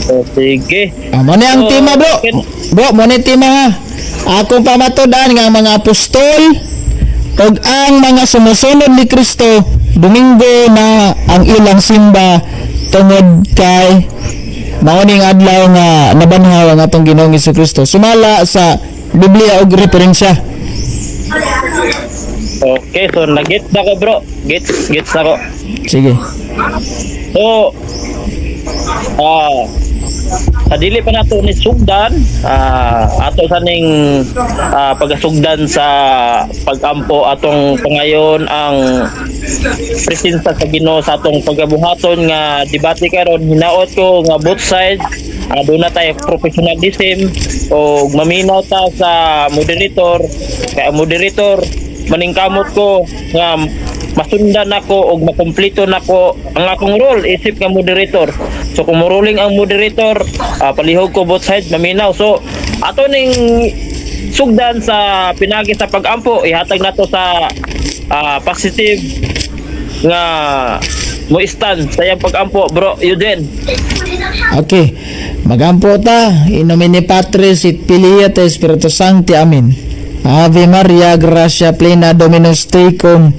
O, sige. Mo ni ang So, tema, bro. Bro, mo ni tema ha. Akong pamatudan nga ang mga apostol ug ang mga sumusunod ni Kristo Domingo na ang ilang simba tungod kay mauning adlaw nga nabanhaw ang atong Ginoong Jesucristo. Sumala sa Biblia og referensya. Okay, so nag-gets na ko bro. Gets na ko. Sige. So, sa dili pa nato ni sugdan, ato sa ning pagasugdan sa pagampo atong pangayon ang presensya sa Ginoo sa atong pagabuhaton nga debate karon. Hinaot ko nga both side doon na tayo professionalism o maminaw ta sa moderator. Kaya moderator maningkamot ko nga masundan ako o makumpleto nako ang akong role isip nga moderator. So kung muruling ang moderator, palihog ko both sides maminaw. So ato ning sugdan sa pinagi sa pagampo ihatag nato sa positive nga mo stand sa iyang pagampo bro Eugene. Okay. Magampo ta in nomine Patris et Filii et Spiritus Sancti. Amen. Ave Maria, gratia plena, Dominus tecum,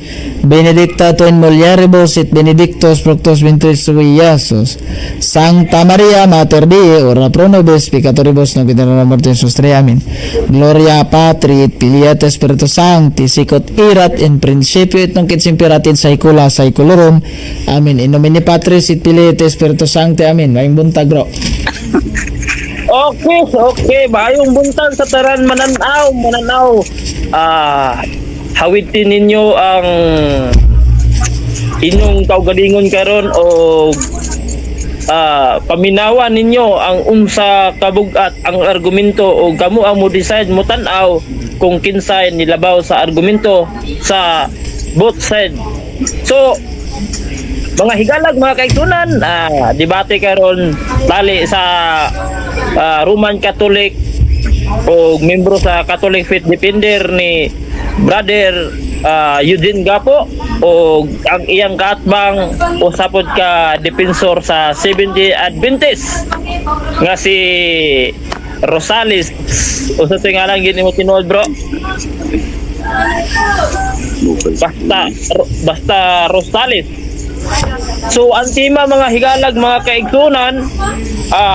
benedicta tu in mulieribus et benedictus fructus ventris tui, Iesus. Sancta Maria, Mater Dei, ora pro nobis peccatoribus nunc et in hora mortis nostrae. Amen. Gloria Patri et Filii et Spiritus Sancti, sic ut erat in principio et nunc et semper et in saecula saeculorum. Amen. In nomine Patris et Filii et Spiritus Sancti. Amen. Maayong buntag, bro. Okay, bayong buntag sa taran mananaw. Hawitin ninyo ang inyong kaugalingon karon o paminawan ninyo ang unsa kabugat ang argumento o kamo ang mo decide mo tan-aw kung kinsay nilabaw sa argumento sa both side. So mga higalag, mga kaigsunan, debate karon tali sa Roman Catholic o membro sa Catholic Faith Defender ni Brother Eugene Gapo o ang iyang kaatbang usapod ka defensor sa 70 Adventist nga si Rosales. Usa sa ngalan gini mo tinuod bro? Basta Rosales. So ang tema mga higalag, mga kaigsunan,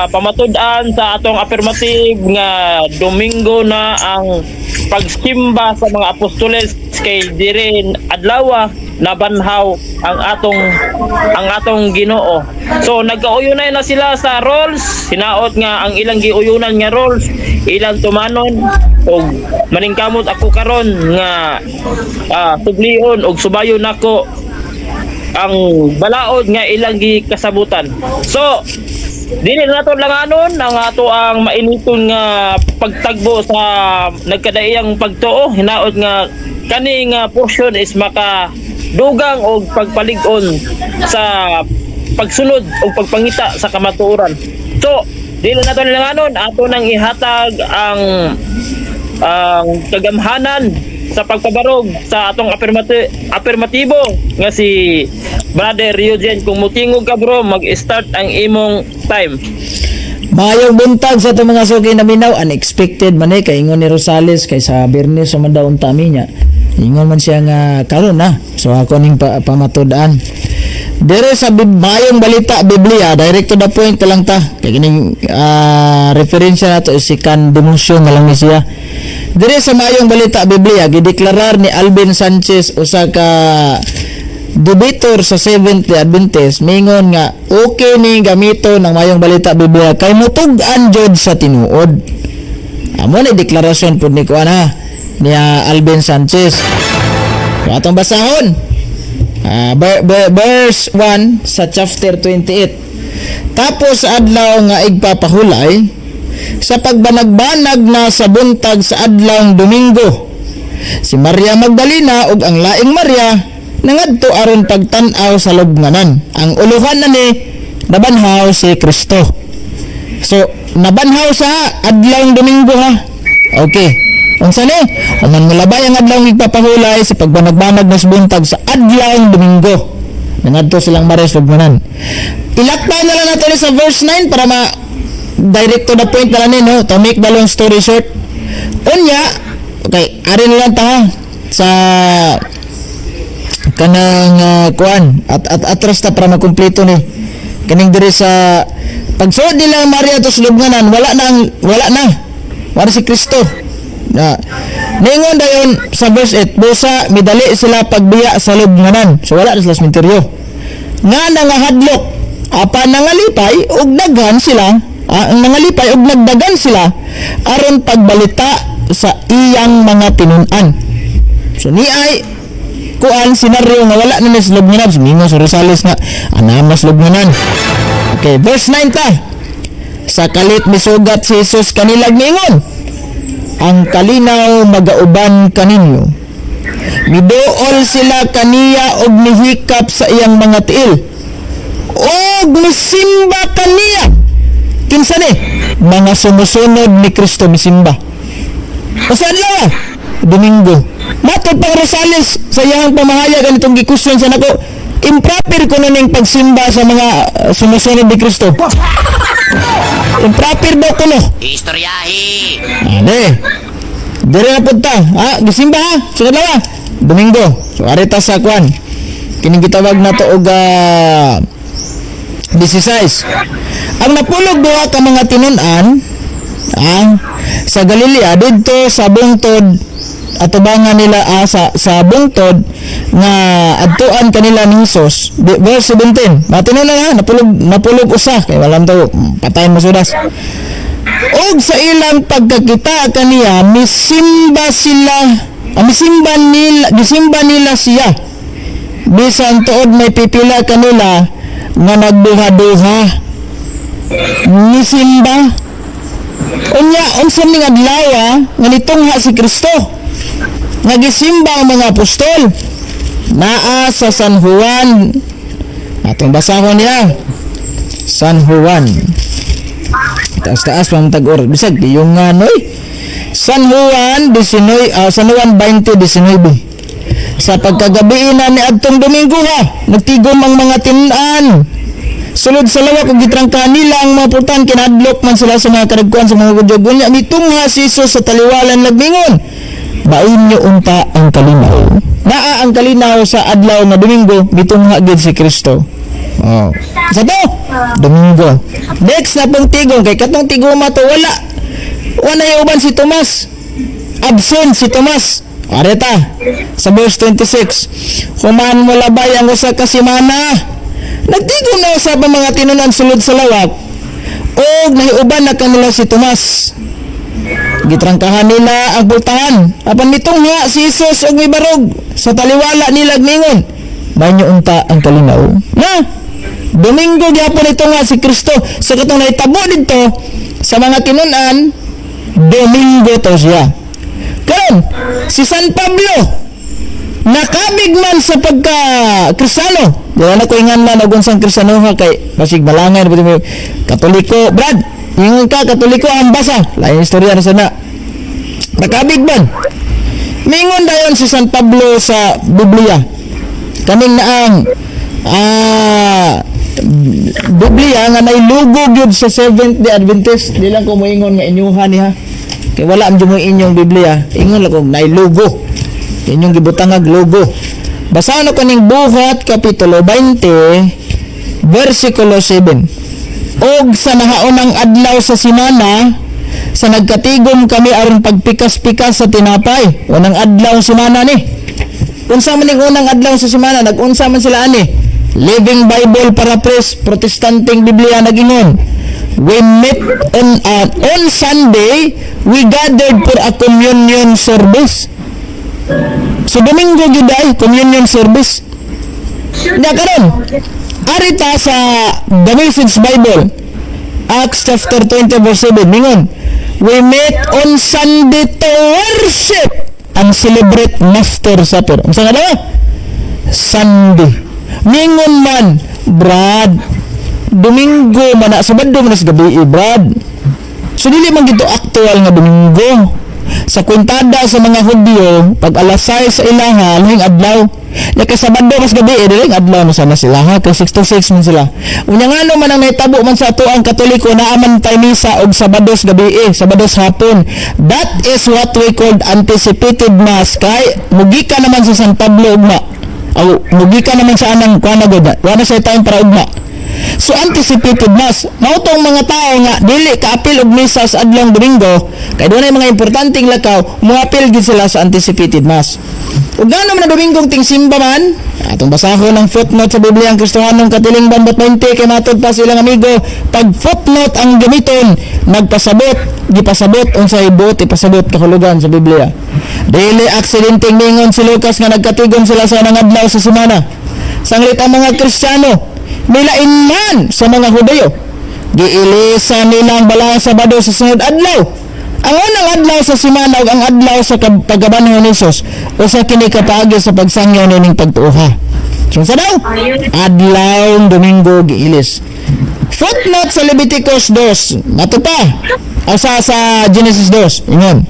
pamatud-an sa atong affirmative nga Domingo na ang pagsimba sa mga apostoles kay dirin adlaw nabanhaw ang atong Ginoo. So nagkauyunay na sila sa roles, hinaot nga ang ilang giuyunan nga roles ilang tumanon og maningkamot ako karon nga sublion og subayon nako ang balaod nga ilang gikasabutan. So dili nato langanon ang ato ang mainiton nga pagtagbo sa nagkadaiyang pagtuo. Hinaot nga kani nga portion is makadugang og pagpalig-on sa pagsunod o pagpangita sa kamatuoran. So dili nato langanon ato nang ihatag ang kagamhanan sa pagpabarog sa atong affirmatibo nga si Brother Eugene. Kung mutingog ka bro, mag-start ang imong time. Mayong buntag sa itong mga suki na minaw. Unexpected man kay ingon ni Rosales kay sa Bernes sa madaon tami niya. Ingon man siya nga karon na. So ako ning pamatudan. Dire sa mayong balita Biblia, direct to the point ka lang ta. Kay kining referensya nato is si Can Demusyon na lang ni siya. Dire sa mayong balita Biblia, gideklarar ni Alvin Sanchez usa ka debater sa Seventh Day Adventist, mingon nga okay ni gamito ng mayong balita Biblia kay mutug-an jud sa tinuod. Amo na deklarasyon pud ni kuan ni Alvin Sanchez. Atong basahon. Verse 1 sa chapter 28. Tapos adlaw nga igpapahulay sa pagbanag-banag na sa buntag sa adlawng Domingo, si Maria Magdalena ug ang laing Maria nangadto aron pagtan-aw sa lubnganan. Ang uluhan na ni nabanhaw si Kristo. So nabanhaw sa adlawng Domingo ha. Okay. Unsa ni? Aman mulabay ang adlawng igpapahulay sa pagbanag-banag na sa buntag sa adlawng Domingo. Nangadto silang Maria sa lubnganan. Ilaktaw na lang natin sa verse 9 para direct to the point na lang no, to make the long story short. Unya, okay, ari na lang ta ha, sa kanang kuan at atras ta para makumpleto ni kaning diri sa pagsuod nila Maria to sulubnganan, wala si Kristo na ningon dayon sa verse 8, busa midali sila pagbiya sa lubnganan, so wala na sila sementeryo nga nangahadlok apa nangalipay og daghan sila, ang nangalipay og nagdagan sila aron pagbalita sa iyang mga tinun-an. So ni ay kuan senaryo nga wala na sa lubnganan, sumingon sa Rosales nga anamas lubnganan. Okay, verse 9 ta. Sa kalit misugat si Jesus kanilag ningon, ang kalinaw magauban kaninyo. Miduol sila kaniya og mihikap sa iyang mga tiil. Og misimba kaniya. Kinsa ni? Mga sumusunod ni Kristo misimba. Saan lang? Domingo. Matod pang Rosales sa iyang pamahayag ganitong gikusyon sa nako, improper ko na ning pagsimba sa mga sumusunod ni Kristo. Improper daw ko no. Istoryahi. Ane. Dire na punta. Gisimba ha. Sunod lang Domingo. So arita sa kwan. Kining gitawag na to og 16. Ang napulog duha ka mga tinun-an sa Galilea didto sa bungtod atubangan nila sa bungtod nga adtuan kanila ni Jesus. Verse 17. Matinon na napulog usa kay walam to patay mo sudas. Og sa ilang pagkakita kaniya misimba nila siya. Bisan tuod may pipila kanila nga nagduha-duha. Misimba. Unya unsa ning adlaw nga nitungha si Kristo. Nagisimba ang mga apostol. Naa sa San Juan. Atong basahon niya. San Juan. Taas-taas pang tag-or. Bisag yung noy. San Juan 20:19. Sa pagkagabi na ni adtong Domingo nagtigom ang mga tinan. Sulod sa lawak ug gitrangkahan nila ang mga putan, kinadlok man sila sa mga karagkuan sa mga Hudyo. Unya mitungha si Jesus sa taliwalan nagmingon, bain niyo unta ang kalinaw. Naa ang kalinaw sa adlaw nga Domingo, mitungha gid si Kristo. Sa to, Domingo. Next na pong tigong, kay katong tigoma to wala uban si Tomas. Absent si Tomas. Areta, sa verse 26, human mo labay ang usa ka semana. Nagtigom na sa mga tinunan sulod sa lawak og nahiuban na kanila si Tomas. Gitrangkahan nila ang pultahan apan mitungha si Jesus og mibarog sa taliwala nila mingon, banyo unta ang kalinaw na Domingo gyapon itungha si Kristo. Sa katong nahitabo didto sa mga tinunan, Domingo to siya. Karon si San Pablo nakabig man sa pagka Kristiyano. Diyan na ko ingan man og unsang Kristiyano kay basig balangan Katoliko, Brad. Ingon ka Katoliko ang basa. Lain istorya na sana. Nakabig man. Mingon dayon si San Pablo sa Biblia. Kaning naang Biblia nga nailugog yun sa Seventh-day Adventist. Di lang ko moingon nga inyuhan niya. Kay wala ang mo inyong Biblia. Ingon lang kong nailugo. Inyong gibutangag logo. Basahan ko ning Buhat Kapitulo 20 versikulo 7. Og sa nahaunang adlaw sa semana, sa nagkatigom kami aron pagpikas-pikas sa tinapay. Unang adlaw semana ni. Unsa man ning unang adlaw sa semana, nag-unsa man sila ani? Living Bible Paraphrase Protestanteng Biblia nagingon. We met on Sunday, we gathered for a communion service. So Domingo juday communion service. Na karon arita sa The Message Bible Acts chapter 20 verse 7 mingon, we met on Sunday to worship and celebrate Master Supper. Unsa nga daw? Sunday. Mingon man, Brad, Domingo man na Sabado man sa gabi, Brad. So dili man gito actual nga Domingo. sa kwintada sa mga Hudyo pag alas 6 sa ilaha lahing adlaw ya kay Sabado mas gabi dili adlaw na sana sila ha kay 6 to 6 man sila unya ngano man ang nahitabo man sa ato ang Katoliko na aman tay misa og Sabados gabi Sabados hapon. That is what we called anticipated mass kay mugi ka naman sa San Pablo ugma aw mugi ka naman sa anang kuana gud wala sa time para ugma. So anticipated mass mao tong mga tao nga dili kaapil og misa sa adlong Domingo kay dunay mga importanteng lakaw moapil gid sila sa anticipated mass. Ug gano man na Domingong tingsimba man atong basahon ng footnote sa Biblia ang Kristohanong Katiling Bambot 20 kay matod pa silang amigo pag footnote ang gamiton nagpasabot gipasabot unsay buot ipasabot kahulugan sa Biblia. Dili aksidenteng mingon si Lucas nga nagkatigon sila sa nangadlaw sa semana. Sanglit ang mga Kristiyano nilain man sa mga Hudyo. Giilisan nilang balang Sabado sa sunod adlaw. Ang unang adlaw sa semana ug ang adlaw sa pagkabanhaw ni Jesus usa kini kapaagi sa pagsangyaw nining pagtuoha. So sa daw adlaw Domingo giilis. Footnote sa Leviticus 2 nato pa asa sa Genesis 2 ingon.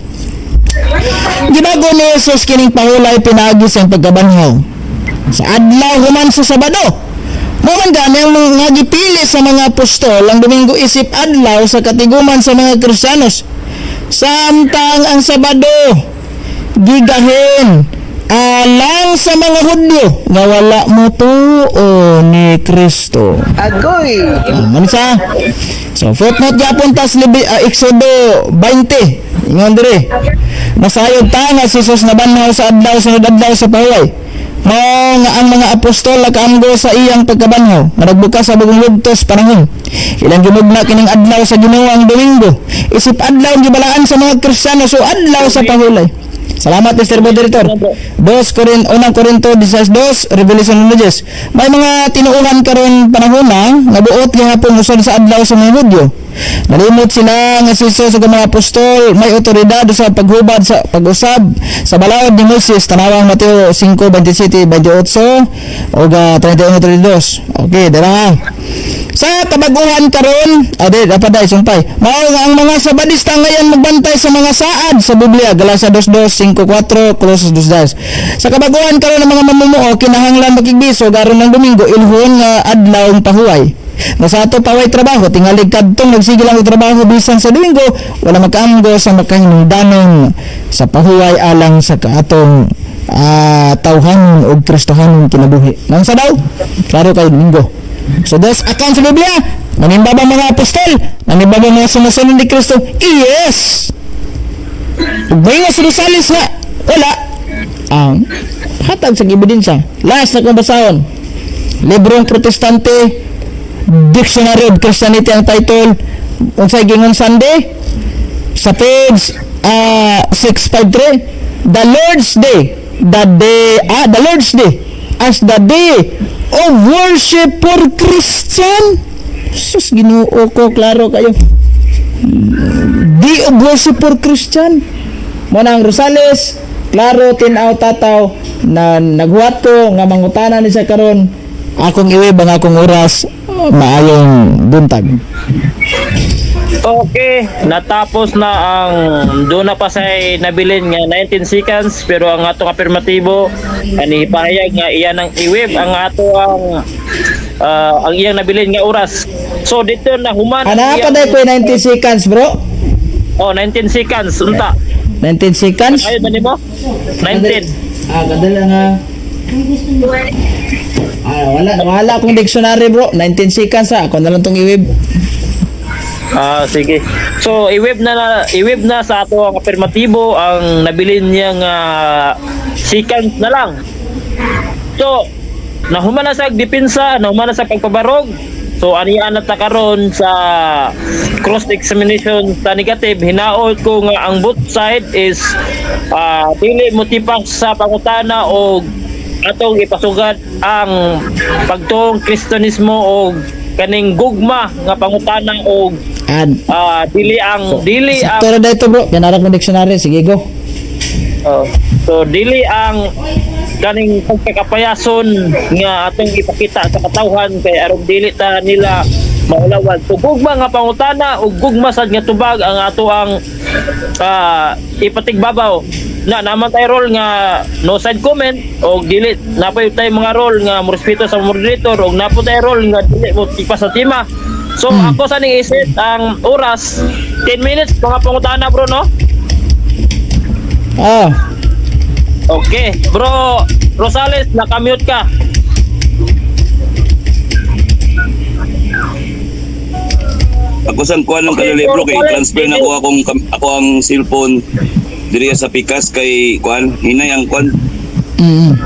Gibago ni Jesus kining pahulay pinaagi sa pagkabanhaw sa adlaw human sa Sabado. Muman gani ang mga gipili sa mga apostol ang Domingo isip adlaw sa katiguman sa mga Kristiyanos. Samtang ang Sabado gigahin alang sa mga Hudyo nga wala mo tuo ni Kristo. Agoy! Manisa. So footnote gyapon tas Exodo 20. Ingon dire. Masayod ta nga si Jesus nabanhaw sa adlaw sunod adlaw sa pahuway. Mao nga ang mga apostol nakaamgo sa iyang pagkabanhaw nga nagbukas sa bagong lugtos panahon. Ilang gimugna kining adlaw sa Ginoo ang Domingo. Isip adlaw gibalaan sa mga Kristiyano so adlaw sa pahulay. Salamat Mr. Moderator. 1 Corinto 16:2 Revelation 1:10. May mga tinuuhan karon panahon nga buot gihapon usab sa adlaw sa mga Hudyo. Nalimot sila nga si Jesus ug mga apostol may otoridad sa paghubad sa pag-usab sa balaod ni Moses tanawang Mateo 5:27-28 ug 31-32. Okay, dara. Sa kabaguhan karon, dapat dai sumpay. Mao nga ang mga Sabadista ngayon magbantay sa mga saad sa Biblia, Galacia 2:2-5:4, Colossus 2:10. Sa kabaguhan karon ng mga mamumuo kinahanglan makigbiso garon ng Domingo ilhon nga adlaw pahuway. Nga sa ato paway trabaho tingalig kadtong nagsige lang og trabaho bisan sa Domingo wala makaamgo sa makahinungdanon sa pahuway alang sa kaatong tawhan og Kristohanon kinabuhi. Nang sa daw klaro kay Domingo. So das akan sa Biblia manimbaba mga apostol manimbaba mga sumusunod ni Kristo yes ug may nga sinasalis nga wala ang hatag sa ebidensya. Last na kong basahon librong protestante Dictionary of Christianity ang title unsay gingon Sunday sa page 653 the Lord's Day the Lord's Day as the day of worship for Christian. Sus Ginoo ko klaro kayo day of worship for Christian mo nang Rosales klaro tinaw tataw na naghuwat ko nga mangutana ni sa karon akong iwib ang akong oras maayong buntag. Okay, natapos na ang doon na pa say nabilin nga 19 seconds pero ang atong afirmatibo ani pahayag nga iyan ang iweb ang ato ang iyang nabilin nga oras. So dito na human Ana pa dai ko 90 seconds bro. Oh 19 seconds unta. 19 seconds. Ayo tani mo? 19. Kadala nga. Wala akong dictionary bro. 19 seconds ako na lang tong iweb. Sige. So, i-web na sa ato ang afirmatibo ang nabilin niyang seconds na lang. So, nahuman na sa depensa, nahuman na sa pagpabarog. So, aniyan na ta karon sa cross-examination sa negative. Hinaot ko nga ang both side is dili mo tipak sa pangutana o atong ipasugad ang pagtuong Kristiyanismo o kaning gugma nga pangutana og dili ang Pero dito bro, pinara ko dictionary, sige go. So dili ang kaning pagkakapayason nga atong ipakita sa katawhan kay aron dili ta nila maulawan. Ug gugma nga pangutana ug gugma sad nga tubag ang ato ang ipatigbabaw. Na naman tayo role nga no side comment o dili napay tayo mga role nga mo respeto sa moderator o napo tayo role nga dili mo tipa sa tima. So ako sa ning isit ang oras 10 minutes mga pangutana bro no. Ah, Okay, bro Rosales naka-mute ka. Ako sang kuan lang Okay, kanila bro kay Rosales, transfer na ako ang cellphone diri sa Pikas kay kuan hinay ang kuan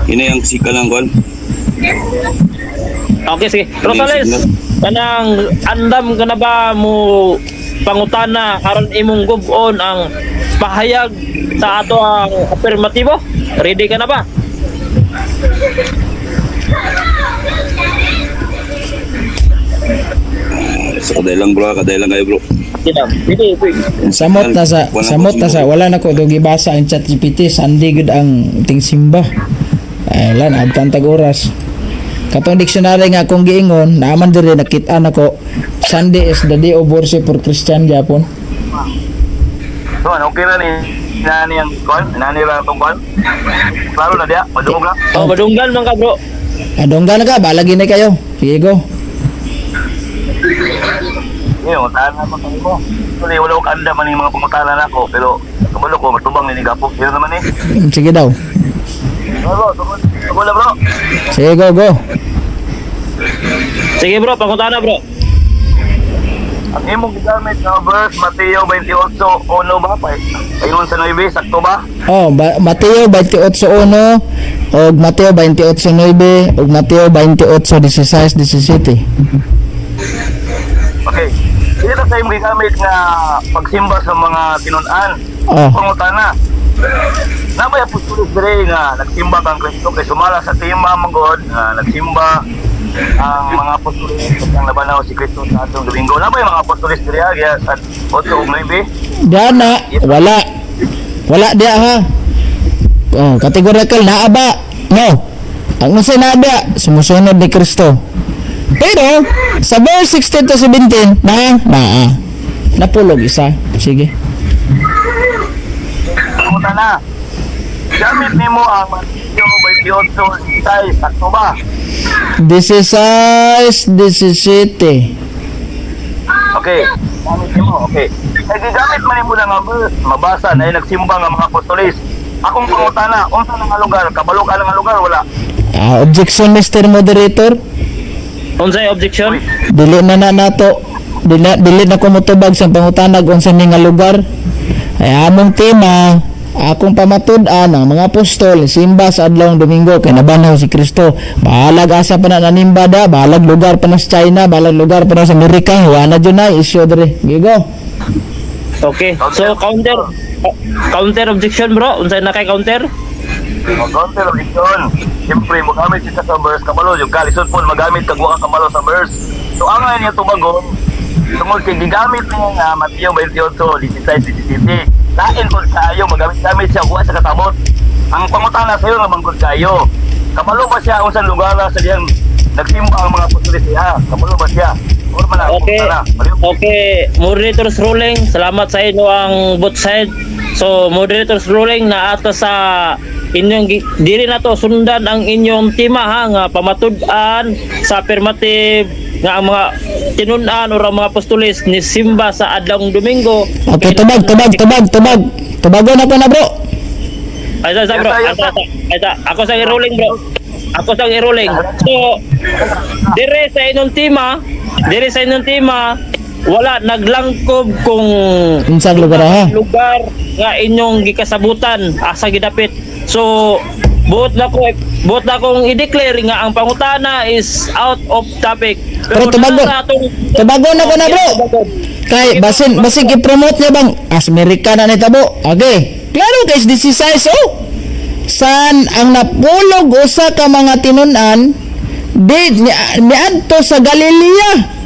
hinay ang sika lang kuan. Okay, sige. Rosales, kanang andam ka na ba mo pangutana aron imong gub-on ang pahayag sa ato ang afirmatibo? Ready ka na ba? Sa kaday lang bro, kaday lang kayo bro. Dili. samot na sa wala na ko dugi basa ang ChatGPT sandi gud ang ting simba. Ay lan abtan tag oras. Katong dictionary nga akong giingon, naaman diri nakita nako Sunday is the day of worship for Christian Japon. So, okay na ni nani ang kon, nani lang tong kon. Klaro na dia, madungog na. Oh, madunggan man ka, bro. Adongga na ka, balagi na kayo. Sige go. Yung tahan na pa mo. Kasi wala ko kanda man yung mga pangutana na ako, pero kabalo ko matubang ni Gapo. Yun naman eh. Sige daw. Bro, tungkol na bro. Sige go. Sige, bro, pangutana, bro. Ang imong gigamit na verse Mateo 28:1 ba pa? Ayun sa 9, sakto ba? Oh, Mateo 28:1 og Mateo 28:9 og Mateo 28:16, 17. Okay. Dito sa imong gigamit nga pagsimba sa mga tinun-an. Oh. Pangutana. Namay apostolos dire nga nagsimba kang Kristo kay sumala sa tema manggod nga nagsimba ang mga apostolos ang labanaw si Kristo sa atong Domingo. Namay mga apostolos dire agya sa 8 ug 9. Diana, wala dia ha. Oh, categorical na ba? No. Ang usa na dia sumusunod ni Kristo. Pero sa verse 16 to 17 napulog isa. Sige. Pangutana. Gamit nimo ang Mateo 28:6, sakto ba? 16, 17. Okay. Gamit nimo, okay. Kaya gigamit man nimo lang ang verse, mabasa na nagsimba nga mga apostolis. Akong pangutana, unsa nga lugar? Kabalo ka nga lugar wala? Objection, Mr. Moderator. Unsay objection? Dili na nato. Dili na ko motubag sa pangutanag unsa ni nga lugar. Ay among tema, akong pamatud-an ang mga apostol simba sa adlawng Domingo kay nabanaw si Kristo. Bahalag asa pa na nanimbada, bahalag lugar pa na sa China, bahalag lugar pa na sa Amerika. Wala jud na issue dire. Gigo. Okay. So, counter objection, bro. Unsay na kay counter? Mag-counter objection. Siyempre, magamit siya sa verse kabalo. Yung kalisod po, magamit kagwa ka kabalo sa verse. So, ang nga niya tumagon, tungkol kay gigamit niya nga Mateo 28:16, 17. Lain po kayo, magamit-gamit siya, huwa sa katabot. Ang pangutana sa'yo nga manggod kayo. Kabalo ba siya kung saan lugar sa diyang nagsimba ang mga apostolis siya? Kabalo ba siya? Or man ang Okay. pangutana? Okay. Moderator's ruling. Salamat sa inyo ang both side. So, moderator's ruling na ato sa inyong dili na to sundan ang inyong tema ha nga pamatud-an sa affirmative nga ang mga tinun-an o ang mga apostolis ni simba sa adlawng Domingo. Okay, tubag. Tubagon na ko na, bro. Ay sa bro. Ay ako sa i-ruling, bro. Ako sa i-ruling. So, dire sa inyong tema, wala naglangkob kung Unsang lugar ha? lugar nga inyong gikasabutan asa gidapit. So, buot na kong i-declare nga ang pangutana is out of topic. Pero tubagon na ko na, bro. Kay basin i-promote niya bang as Amerika na nitabo. Okay. Klaro guys, this is size san ang napulog usa ka mga tinun-an ni adto sa Galilea.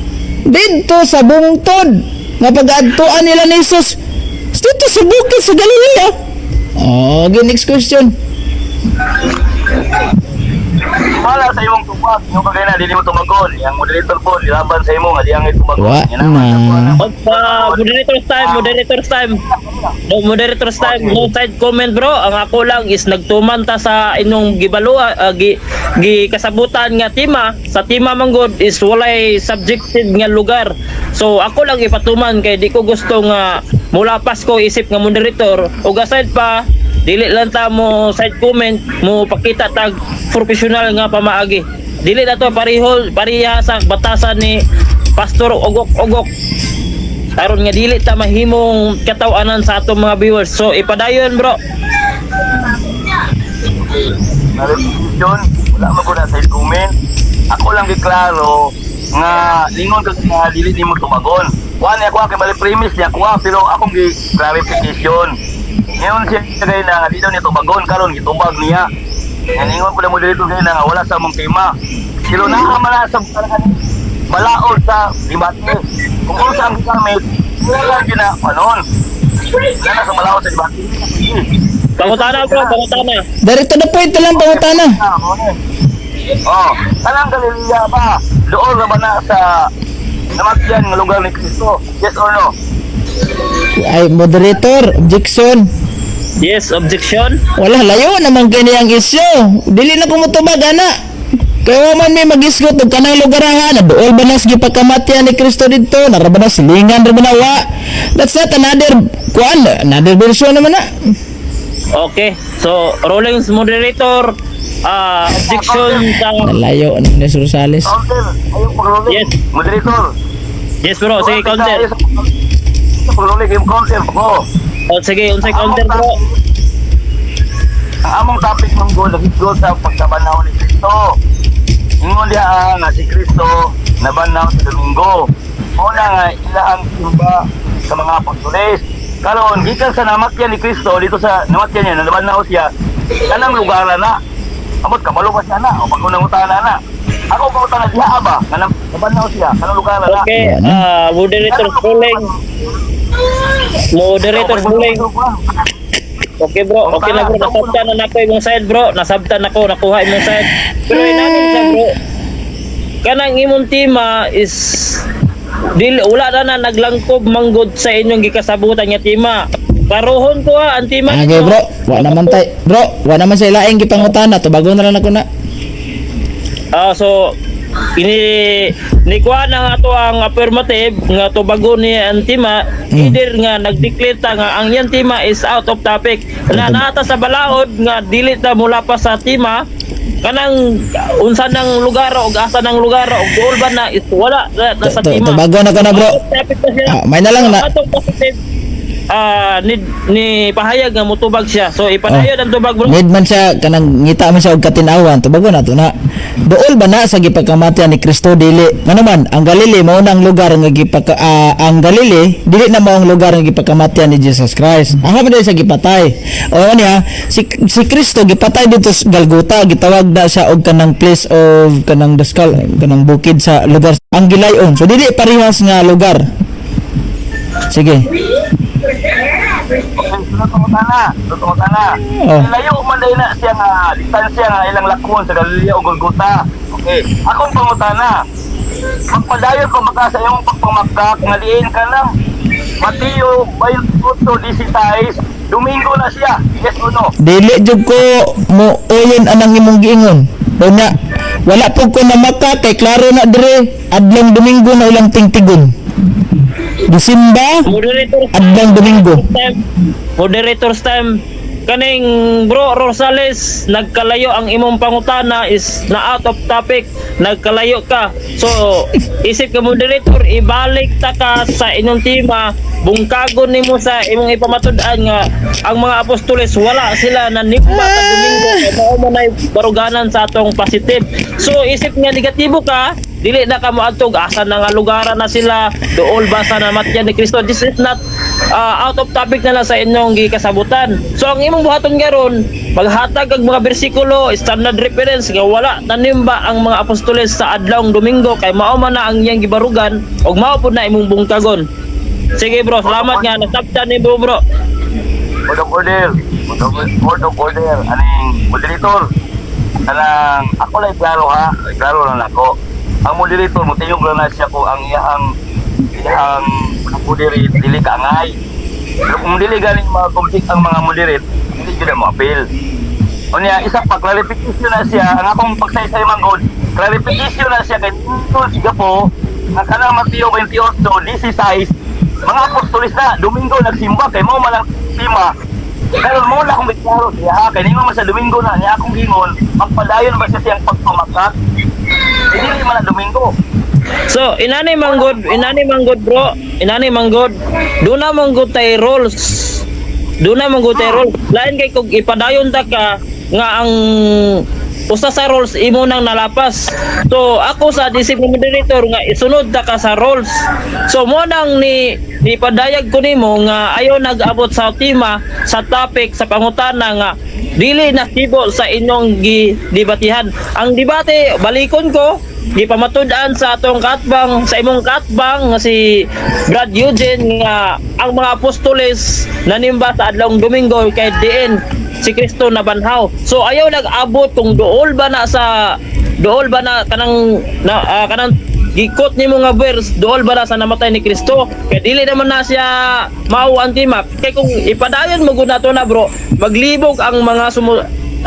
Dito sa bungtod nga pag-adtuan nila ni Jesus. Dito sa bukid sa Galilea. Oh, okay, next question. Wala sa imong tubag. Yung bagay na, dili mo tumagon. Yang moderator po, nilaban sa imo, nga di ang tumagon. Wa na. Moderator's time. No, moderator's time. No side comment bro. Ang ako lang is nagtuman ta sa inyong kasabutan nga tema. Sa tema manggod is walay subjective nga lugar. So ako lang ipatuman kay di ko gusto nga mulapas ko isip nga moderator. Ug aside pa, dili lang ta mo side comment mo pakita tag professional nga pamaagi. Dili na to pareha sa batasan ni Pastor Ogok aron nga dili ta mahimong katawanan sa atong mga viewers. So ipadayon bro. Yun, wala mo ko na sa comment. Ako lang giklaro nga lingon ka nga dili nimo tumagon. Wala ako kay bali premise niya kuha pero akong gi clarification. Ngayon siya kay na di daw niya tumagon karon gitubag niya. Nga lingon ko lang mo dito kay na wala sa mong tema. Pero nakamala sa balaod sa debate. Kung ano sa ang gamit, wala gina anon. Wala sa balaod sa debate. Pangutana bro, pangutana. Direct to the point lang pangutana. Oh, kanang Galilea ba? Doon na ba na sa namatyan ng lugar ni Kristo? Yes or no? Ay, moderator, objection. Yes, objection. Wala, layo naman kaniyang isyo. Dili na kumutubag, ana. Kaya man may mag-isgot og kanang lugar nga na dool ba nas gipagkamatyan ni Kristo dito, naraba na silingan ra na wa. That's not another version naman na. Okay. So Rollins moderator objection sa Layo ni Ines Rosales. Counter, ayong paglulik. Yes. Moderator. Yes bro, sige counter. Sa paglulik, yung counter ko. O sige, unsay counter bro. Ang among topic mong goal, nag-goal sa pagkabanaw ni Kristo. Ingon diha nga si Kristo nabanaw sa Domingo. Una nga ilang simba sa mga apostoles. Karon gikan sa namatyan ni Kristo dito sa namatyan niya nabanaw siya kanang lugar na. Amot kabalo pa siya na o pagunang utana na. Ako pa utana diha ba kanang nabanaw siya kanang lugar na. Okay, moderator ruling. Moderator ruling. Okay bro, okay na bro, nasabtan na ako imong side bro, nasabtan ako, nakuha imong side. Pero inanin siya bro, kanang imong tema is wala na naglangkob manggod sa inyong gikasabutan nga tema. Karohon ko ang tema. Okay bro, wa naman tay. Bro, wa naman sa ilaing gipangutana, tubagon na lang ako na. So ni kuha na nga to ang affirmative nga tubago ni Antima either nga nagdeclare ta nga ang yan tema is out of topic na nata sa balaod nga dili ta mula pa sa tema kanang unsa ng lugar o asa ng lugar o goal ba na is wala na sa tema. Tubagon na ko na bro. May na lang na. Atong positive ni pahayag nga mutubag siya. So ipadayon ang tubag bro. Need man siya kanang ngita man siya og katinawan, tubagon na to na. Dool ba na sa gipagkamatyan ni Kristo dili? Ngano man ang Galili mao nang lugar nga ang Galili dili na mao ang lugar nga gipagkamatyan ni Jesus Christ. Aha man sa gipatay. O niya si Kristo gipatay dito sa Golgotha, gitawag na siya og kanang place of kanang daskal, kanang bukid sa lugar ang gilayon. So dili parehas nga lugar. Sige. Totoo na. Oh. Layo man dahil na siya nga distansya nga ilang lakon sa Galilea o Golgotha. Okay. Akong pangutana. Magpadayon ko maka sa iyong pagpamakdak nga liin ka lang. Mateo 28:16 Domingo na siya. Yes o no? Dili jud ko mo uyon anang imong giingon. Unya, wala po ko na maka kay klaro na dire adlong Domingo na ilang tingtigon. Disimba adlong Domingo. Moderator's time. Kaning bro Rosales, nagkalayo ang imong pangutana is na out of topic, nagkalayo ka. So isip ka moderator, ibalik ta ka sa inyong tema, bungkagon nimo sa imong ipamatud-an nga ang mga apostoles wala sila na nimba sa Domingo kay mao man ay baruganan sa atong positive. So isip nga negatibo ka, dili na ka moadtog asa na nga lugaran na sila, dool ba sa namatyan ni Kristo. This is not out of topic na lang sa inyong gikasabutan. So ang imong buhaton garon, maghatag ang mga bersikulo, standard reference nga wala tanimba ang mga apostoles sa adlawng Domingo kay mao man na ang iyang gibarugan ug mao pud na imong bungkagon. Sige bro, salamat nga nasabtan ni bro. Order. Aning moderator. kanang ako lang klaro lang ako. Ang moderator mo tiyog lang na siya ko ang iyang moderate dili kaangay. Pero kung dili galing ma-complete ang mga moderate, hindi jud mo appeal. Unya isa pa clarification na siya ang akong pagsaysay manggod. Clarification na siya kay tungkol siya po nga kanang Mateo 28:16 mga apostolis na Domingo nagsimba kay mo malang sima. Pero mo na akong biklaro siya ha kay nimo man sa Domingo na niya akong gingon magpadayon ba siya siyang pagpamakat. Hindi man na Domingo. So, inani manggod bro. Inani manggod. Duna manggod tay rules. Lain kay kung ipadayon ta ka nga ang usa sa rules imo nang nalapas. So, ako sa discipline moderator nga isunod ta ka sa rules. So, mo nang ni padayag ko nimo nga ayo nag-abot sa tema sa topic sa pangutana nga dili nasibo sa inyong gidebatihan. Ang debate balikon ko gipamatud-an sa atong katbang sa imong katbang nga si Brad Eugene nga ang mga apostoles nanimba sa adlawng Domingo kay diin si Kristo na banhaw. So ayaw nag-abot kung dool ba na kanang gikot nimo nga verse dool ba na sa namatay ni Kristo kay dili naman na siya mao ang timak. Kay kung ipadayon mo gud nato na bro, maglibog ang mga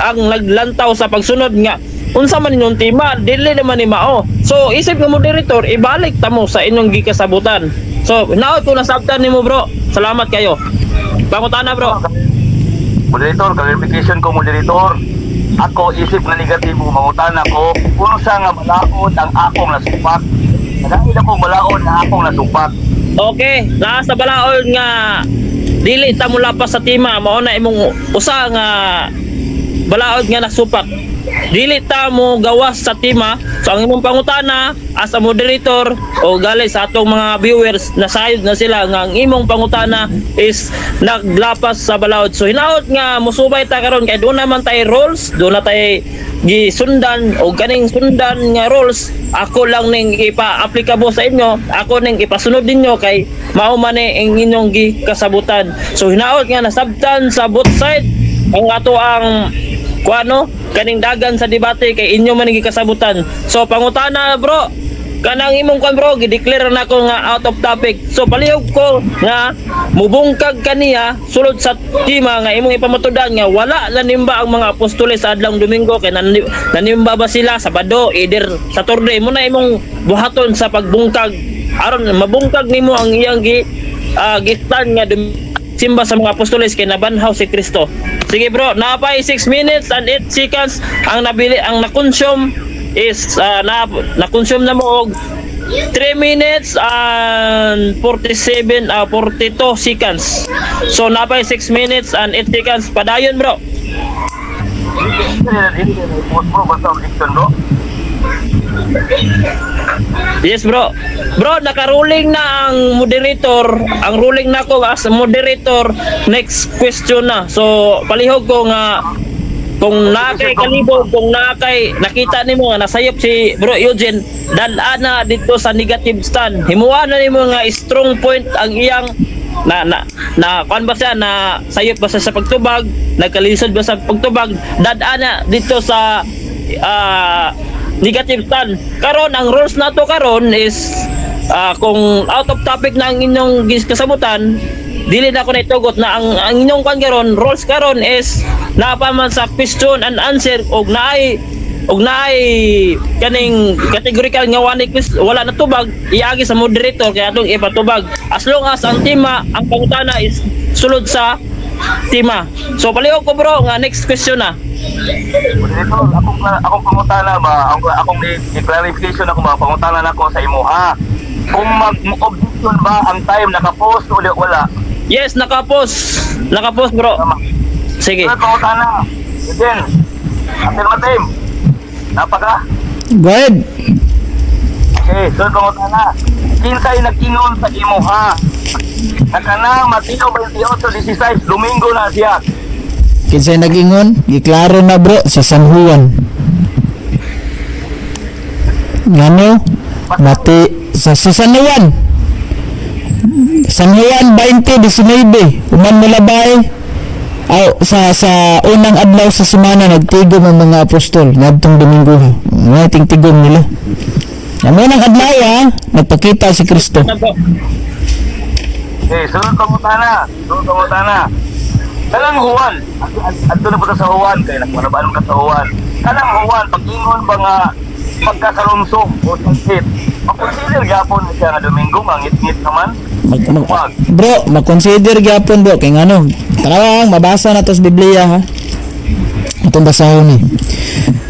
ang naglantaw sa pagsunod nga unsa man inyong tema, dili naman ni mao. So isip nga moderator, ibalik ta mo sa inyong gikasabutan. So naot ko nasabtan nimo bro. Salamat kayo. Pangutana bro. Moderator, clarification ko moderator. Ako isip na negatibo mangutana ko kung sa nga malaod ang akong nasupak. Nagahil ako malaod na akong nasupak. Okay, nasa balaod nga dili ta mula pa sa tema mao na imong usa nga balaod nga nasupak. Dili ta mo gawas sa tema. So ang imong pangutana as a moderator o gali sa atong mga viewers nasayod na sila nga ang imong pangutana is naglapas sa balaod. So hinaot nga musubay ta karon kay doon naman tay rules, doon na tay gisundan o ganing sundan nga rules. Ako lang ning ipa-applicable sa inyo, ako ning ipasunod ninyo kay mao man ang inyong gikasabutan. So hinaot nga nasabtan sa both side ang ato ang kuano kaning dagan sa debate kay inyo man gikasabutan. So pangutana bro, kanang imong kan bro gideclare na ko nga out of topic. So palihog ko nga mubungkag kaniya sulod sa tema nga imong ipamatudan nga wala nanimba ang mga apostoles sa adlawng Domingo kay nanimba ba sila Sabado either Saturday mo na imong buhaton sa pagbungkag aron mabungkag nimo ang iyang gistan nga simba sa mga apostoles kay nabanhaw si Kristo. Sige bro, napay 6 minutes and 8 seconds ang nabili ang na-consume is na-consume na mo og 3 minutes and 42 seconds. So napay 6 minutes and 8 seconds padayon bro. Post bro basta objection bro. Yes bro. Bro, naka-ruling na ang moderator. Ang ruling na ko as moderator. Next question na. So, palihog ko nga kung nakay kalibog, kung nakay nakita nimo nga nasayop si Bro Eugene, dalaan na dito sa negative stand. Himuha na nimo nga strong point ang iyang na kuan ba siya na sayop ba siya sa pagtubag, nagkalisod ba sa pagtubag, dadaan na dito sa negative stand. Karon ang rules na to karon is kung out of topic na ang inyong kasabutan, dili na ko na itugot na ang inyong kan karon rules karon is napaman sa question and answer og naay kaning categorical nga wala na tubag iagi sa moderator kaya atong ipatubag as long as ang tema ang pangutana is sulod sa tema. So palihog ko bro nga next question na. Moderator, akong pangutana ba, akong clarification ako ba, pangutana na ko sa imo ha. Kung mag-objection ba ang time naka-post o wala? Yes, naka-post bro. Sige. Pangutana. Again. Affirmative. Napaka. Go ahead. Okay, so pangutana. Kinsay nag-ingon sa imo ha? Nakana Mateo 28:16 Domingo na siya. Kinsay nag-ingon? Giklaro na bro si San Juan. Ngano? Sa San Juan. San Juan 20:19 uman mulabay sa unang adlaw sa semana nagtigom ang mga apostol ngadtong Domingo ha. Nga tingtigom nila. Ang unang adlaw ha, nagpakita si Kristo. Na bro. Sunod pangutana. Kanang Juan, adto na po sa Juan, kaya nagmanabalan ka sa Juan. Kanang Juan, pag-ingon ba nga pagkasalumsong o sakit, makonsider gyapon siya nga Domingo, nga ngit-ngit naman? Bro, mag-consider gyapon bro kay ngano. Tarawang mabasa na to sa Biblia ha. Itong basahon ni.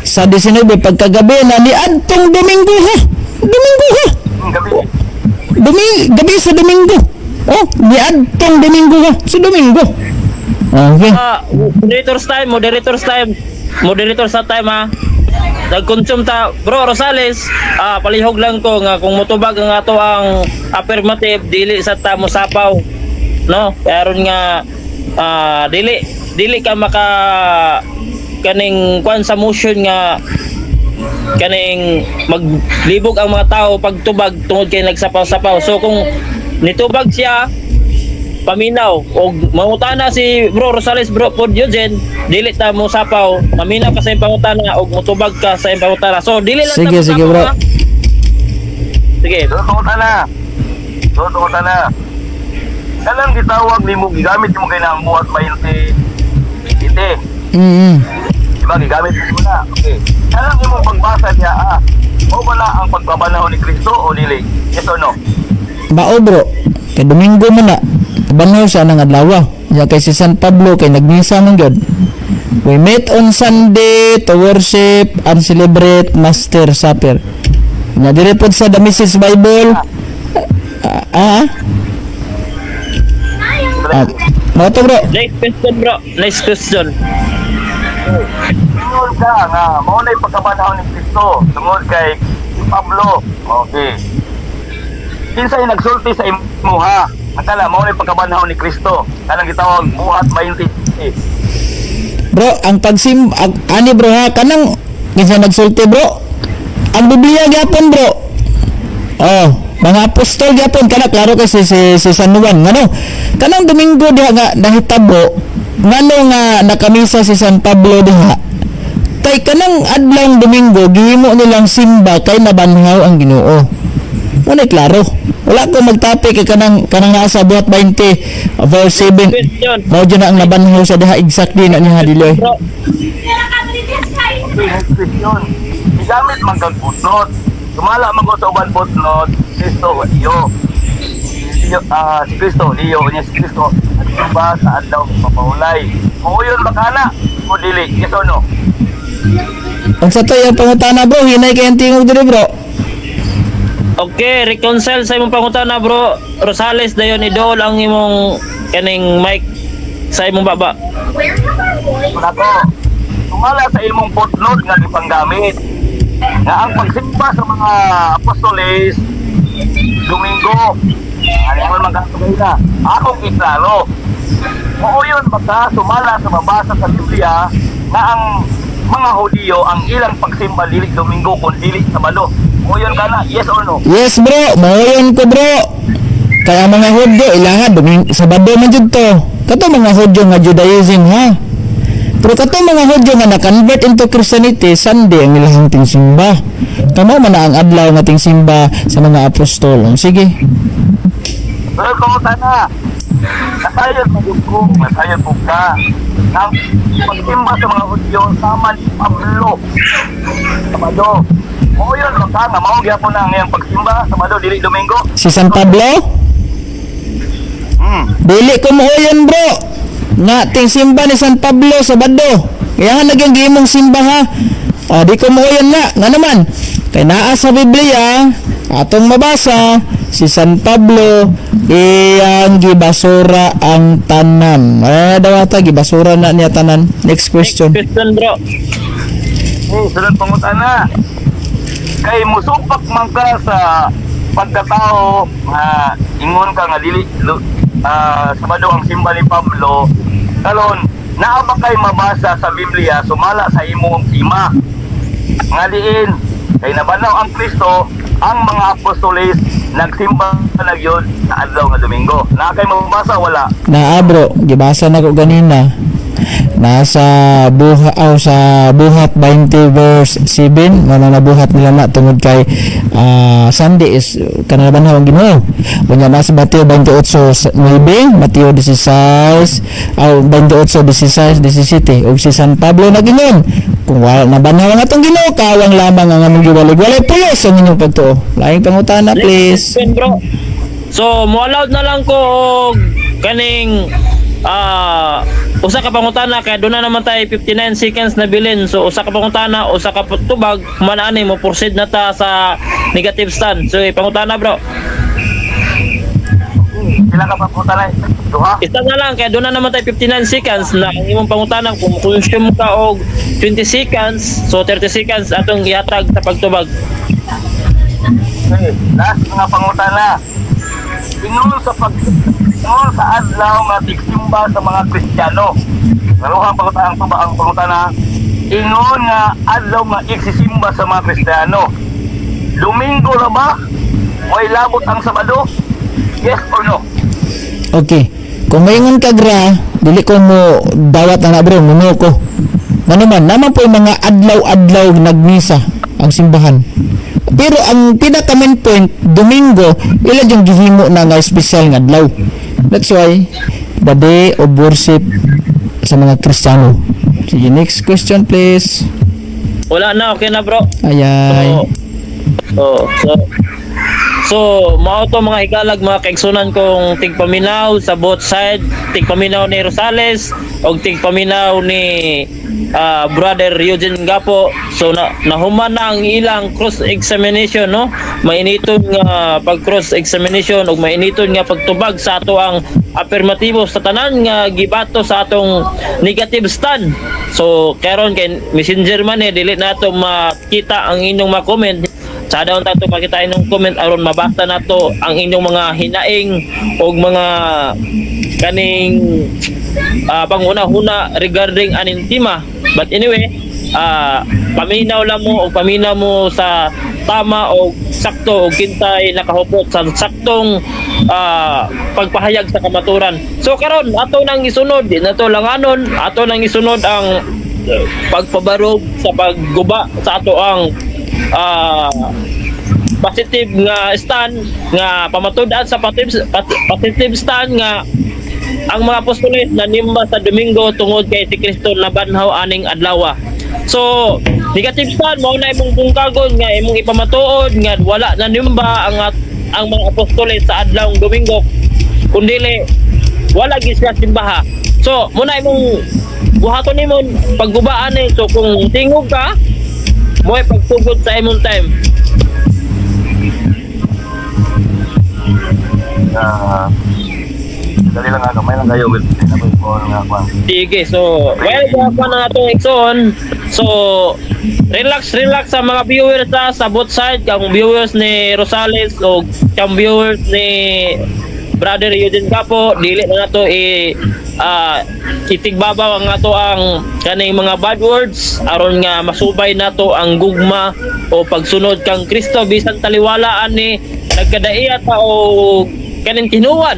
Sa 19 pagkagabi na ni adtong Domingo ha. Domingo ha. Gabi. Gabi sa Domingo. Oh, ni adtong Domingo ha. Sa Domingo. Okay. Moderator sa time ha. Nag-consume ta bro Rosales, palihog lang ko nga kung motubag ang ato ang affirmative dili sa ta mo sapaw, no? Karon nga dili ka maka kaning kwan sa motion nga kaning maglibog ang mga tao pagtubag tungod kay nagsapaw-sapaw. So kung nitubag siya paminaw o mangutana si bro Rosales bro pod Eugene, dili ta mo sapaw, maminaw ka sa iyang pangutana o mutubag ka sa iyang pangutana. So dili lang Sige, ta sige, mosapaw, bro. ha? Sige. Sunod pangutana. Kanang gitawag nimo gigamit mo kay nang buhat 20 ite. Diba, gigamit mo na. Okay. Kanang imong pagbasa niya, o wala ang pagbabanhaw ni Kristo o dili? Yes or no? Bao bro. Kay Domingo man na. Banhaw siya ng adlaw. Ya kay si San Pablo kay nagmisa man gyud. We met on Sunday to worship and celebrate Master Supper. Na dire pod sa The Mrs. Bible. Mo to bro. Next question bro. Next question. Tungod ka nga, mao na pagkabanhaw ni Kristo tungod kay Pablo. Okay. Kinsay nagsulti sa imo ha? Akala mao na pagkabanhaw ni Kristo. Kanang gitawag buhat 20. Bro, ang ani bro ha, kanang kinsa nagsulti bro. Ang Biblia gyapon bro. Oh, mga apostol gyapon kana klaro kay si San Juan ngano. Kanang Domingo diha nga nahitabo ngano nga nakamisa si San Pablo diha. Kay kanang adlawng Domingo gihimo nilang simba kay nabanhaw ang Ginoo. Wala klaro. Wala ko magtapi kay kanang nasa buhat 20 verse 7. Question. Mao jud na ang nabanhaw sa diha exactly na niya diloy. Bro. Next question. Igamit man kag footnote. Sumala man ko sa uban footnote, Kristo iyo. Si Kristo iyo niya si Kristo at ba sa adlaw papaulay. Mo yun bakana o dili? Yes or no? Ang sa tayo pangutana bro, hinay kay ang tingog diri bro. Okay, reconcile sa imong pangutana bro Rosales dayon idol ang imong kaning mic sa imong baba. Nako. Sumala sa imong footnote nga gipanggamit nga ang pagsimba sa mga apostoles Domingo. Ano man magkakabay na? Akong iklaro. Oo yun baka sumala sa mabasa sa Biblia na ang mga Hudiyo ang ilang pagsimba dili Domingo kung dili Sabado. Oo yun ka na? Yes or no? Yes bro, maoyon ko bro. Kaya mga Hudyo ilaha Sabado man jud to. Kato mga Hudyo nga Judaism ha. Pero kato mga Hudyo nga na-convert into Christianity, Sunday ang ilang tingsimba. Kamo man na ang adlaw nga tingsimba sa mga apostol. Sige. Pero kung sana, nasayod po ka ng pagsimba sa mga Hudyo sama ni Pablo. Sabado. Oo yun, baka nga maugya po na ngayong pagsimba Sabado, dili Domingo. Si San Pablo? Dili ko maoyon bro. Nga tingsimba ni San Pablo Sabado. Kaya nga nagyang gimong simba ha. Di ko maoyon nga. Nga naman. Kay naa sa Biblia, atong mabasa, si San Pablo iyang gibasura ang tanan. Daw ata gibasura na niya tanan. Next question. Question bro. Sunod pangutana. Kay musupak man ka sa pagkatao ingon ka nga dili Sabado ang simba ni Pablo. Kalon, naa ba kay mabasa sa Biblia sumala sa imong ima? Nga diin, kay nabanaw ang Kristo, ang mga apostoles nagsimba na gyud sa adlaw nga Domingo. Naa kay mabasa wala? Naa bro, gibasa na ko ganina. nasa sa buhat 20 verse 7 nga nabuhat nila na tungod kay Sunday is kanang banhaw ang Ginoo. Unya nasa Mateo 28:9, Mateo 16 28:16, 17 ug si San Pablo nagingon kung wala na banhaw ang atong Ginoo kawang lamang ang among giwalig walay pulos ang inyong pagtuo. Laing pangutana please. Question, bro. So, mo-allowed na lang ko og kaning usa ka pangutana kay doon na naman tayo 59 seconds na bilin. So usa ka pangutana, usa ka tubag, manani mo proceed na ta sa negative stand. So pangutana bro. Sila ka pa punta na. Duha. Isa na lang kay doon na naman tayo 59 seconds na ang imong pangutana kung consume ka og 20 seconds, so 30 seconds atong ihatag sa pagtubag. Okay, last mga pangutana. Ingon sa adlaw nga tigsimba sa mga Kristiyano. Naluhang pangutana. Ingon nga adlaw nga igsisimba sa mga Kristiyano. Domingo na ba? May labot ang Sabado? Yes or no? Okay. Kung maingon ka gra, dili ko mo dawat na bro, muno ko. Naman po yung mga adlaw-adlaw nagmisa ang simbahan. Pero ang pinaka main point, Domingo, ila yung gihimo na nga special nga adlaw. That's why the day of worship sa mga Kristiyano. Sige, next question please. Wala na, okay na bro. Ayan. So mao to mga igalag mga kaigsunan kong tigpaminaw sa both side, tigpaminaw ni Rosales o tigpaminaw ni brother Eugene Gapo. So nahuman na ang ilang cross examination, no? Mainiton nga pag cross examination ug mainiton nga pagtubag sa ato ang affirmatibo sa tanan nga gibato sa atong negative stand. So karon kay messenger man dili nato makita ang inyong mga comment. Sa daw tato makita inyong comment aron mabasa nato ang inyong mga hinaing og mga kaning panguna-huna regarding anintima. But anyway, paminaw lang mo o paminaw mo sa tama o sakto o kintay nakahupot sa saktong pagpahayag sa kamaturan. So karon ato nang isunod nato langanon, ato nang isunod ang pagpabarog sa pagguba sa ato ang positive nga stand nga pamatud-an sa positive stand nga ang mga apostoles nanimba sa Domingo tungod kay si Kristo nabanhaw aning adlaw. So negative stand mao na imong bungkagon nga imong ipamatuod nga wala nanimba ang mga apostoles sa adlaw ng Domingo kundili wala gid sila simbaha. So muna imong buhaton nimo paggubaan ni. So kung tingog ka mo pagtugod sa imong time. Dali lang nga, may lang kayo with Sige, so well pa na atong Exxon. So relax sa mga viewers sa both side, kang viewers ni Rosales o kang viewers ni brother Eugene Gapo, dili na nato itigbabaw ang ato ang kaning mga bad words aron nga masubay nato ang gugma o pagsunod kang Kristo bisan taliwalaan ni nagkadaiya ta o kaning tinuod.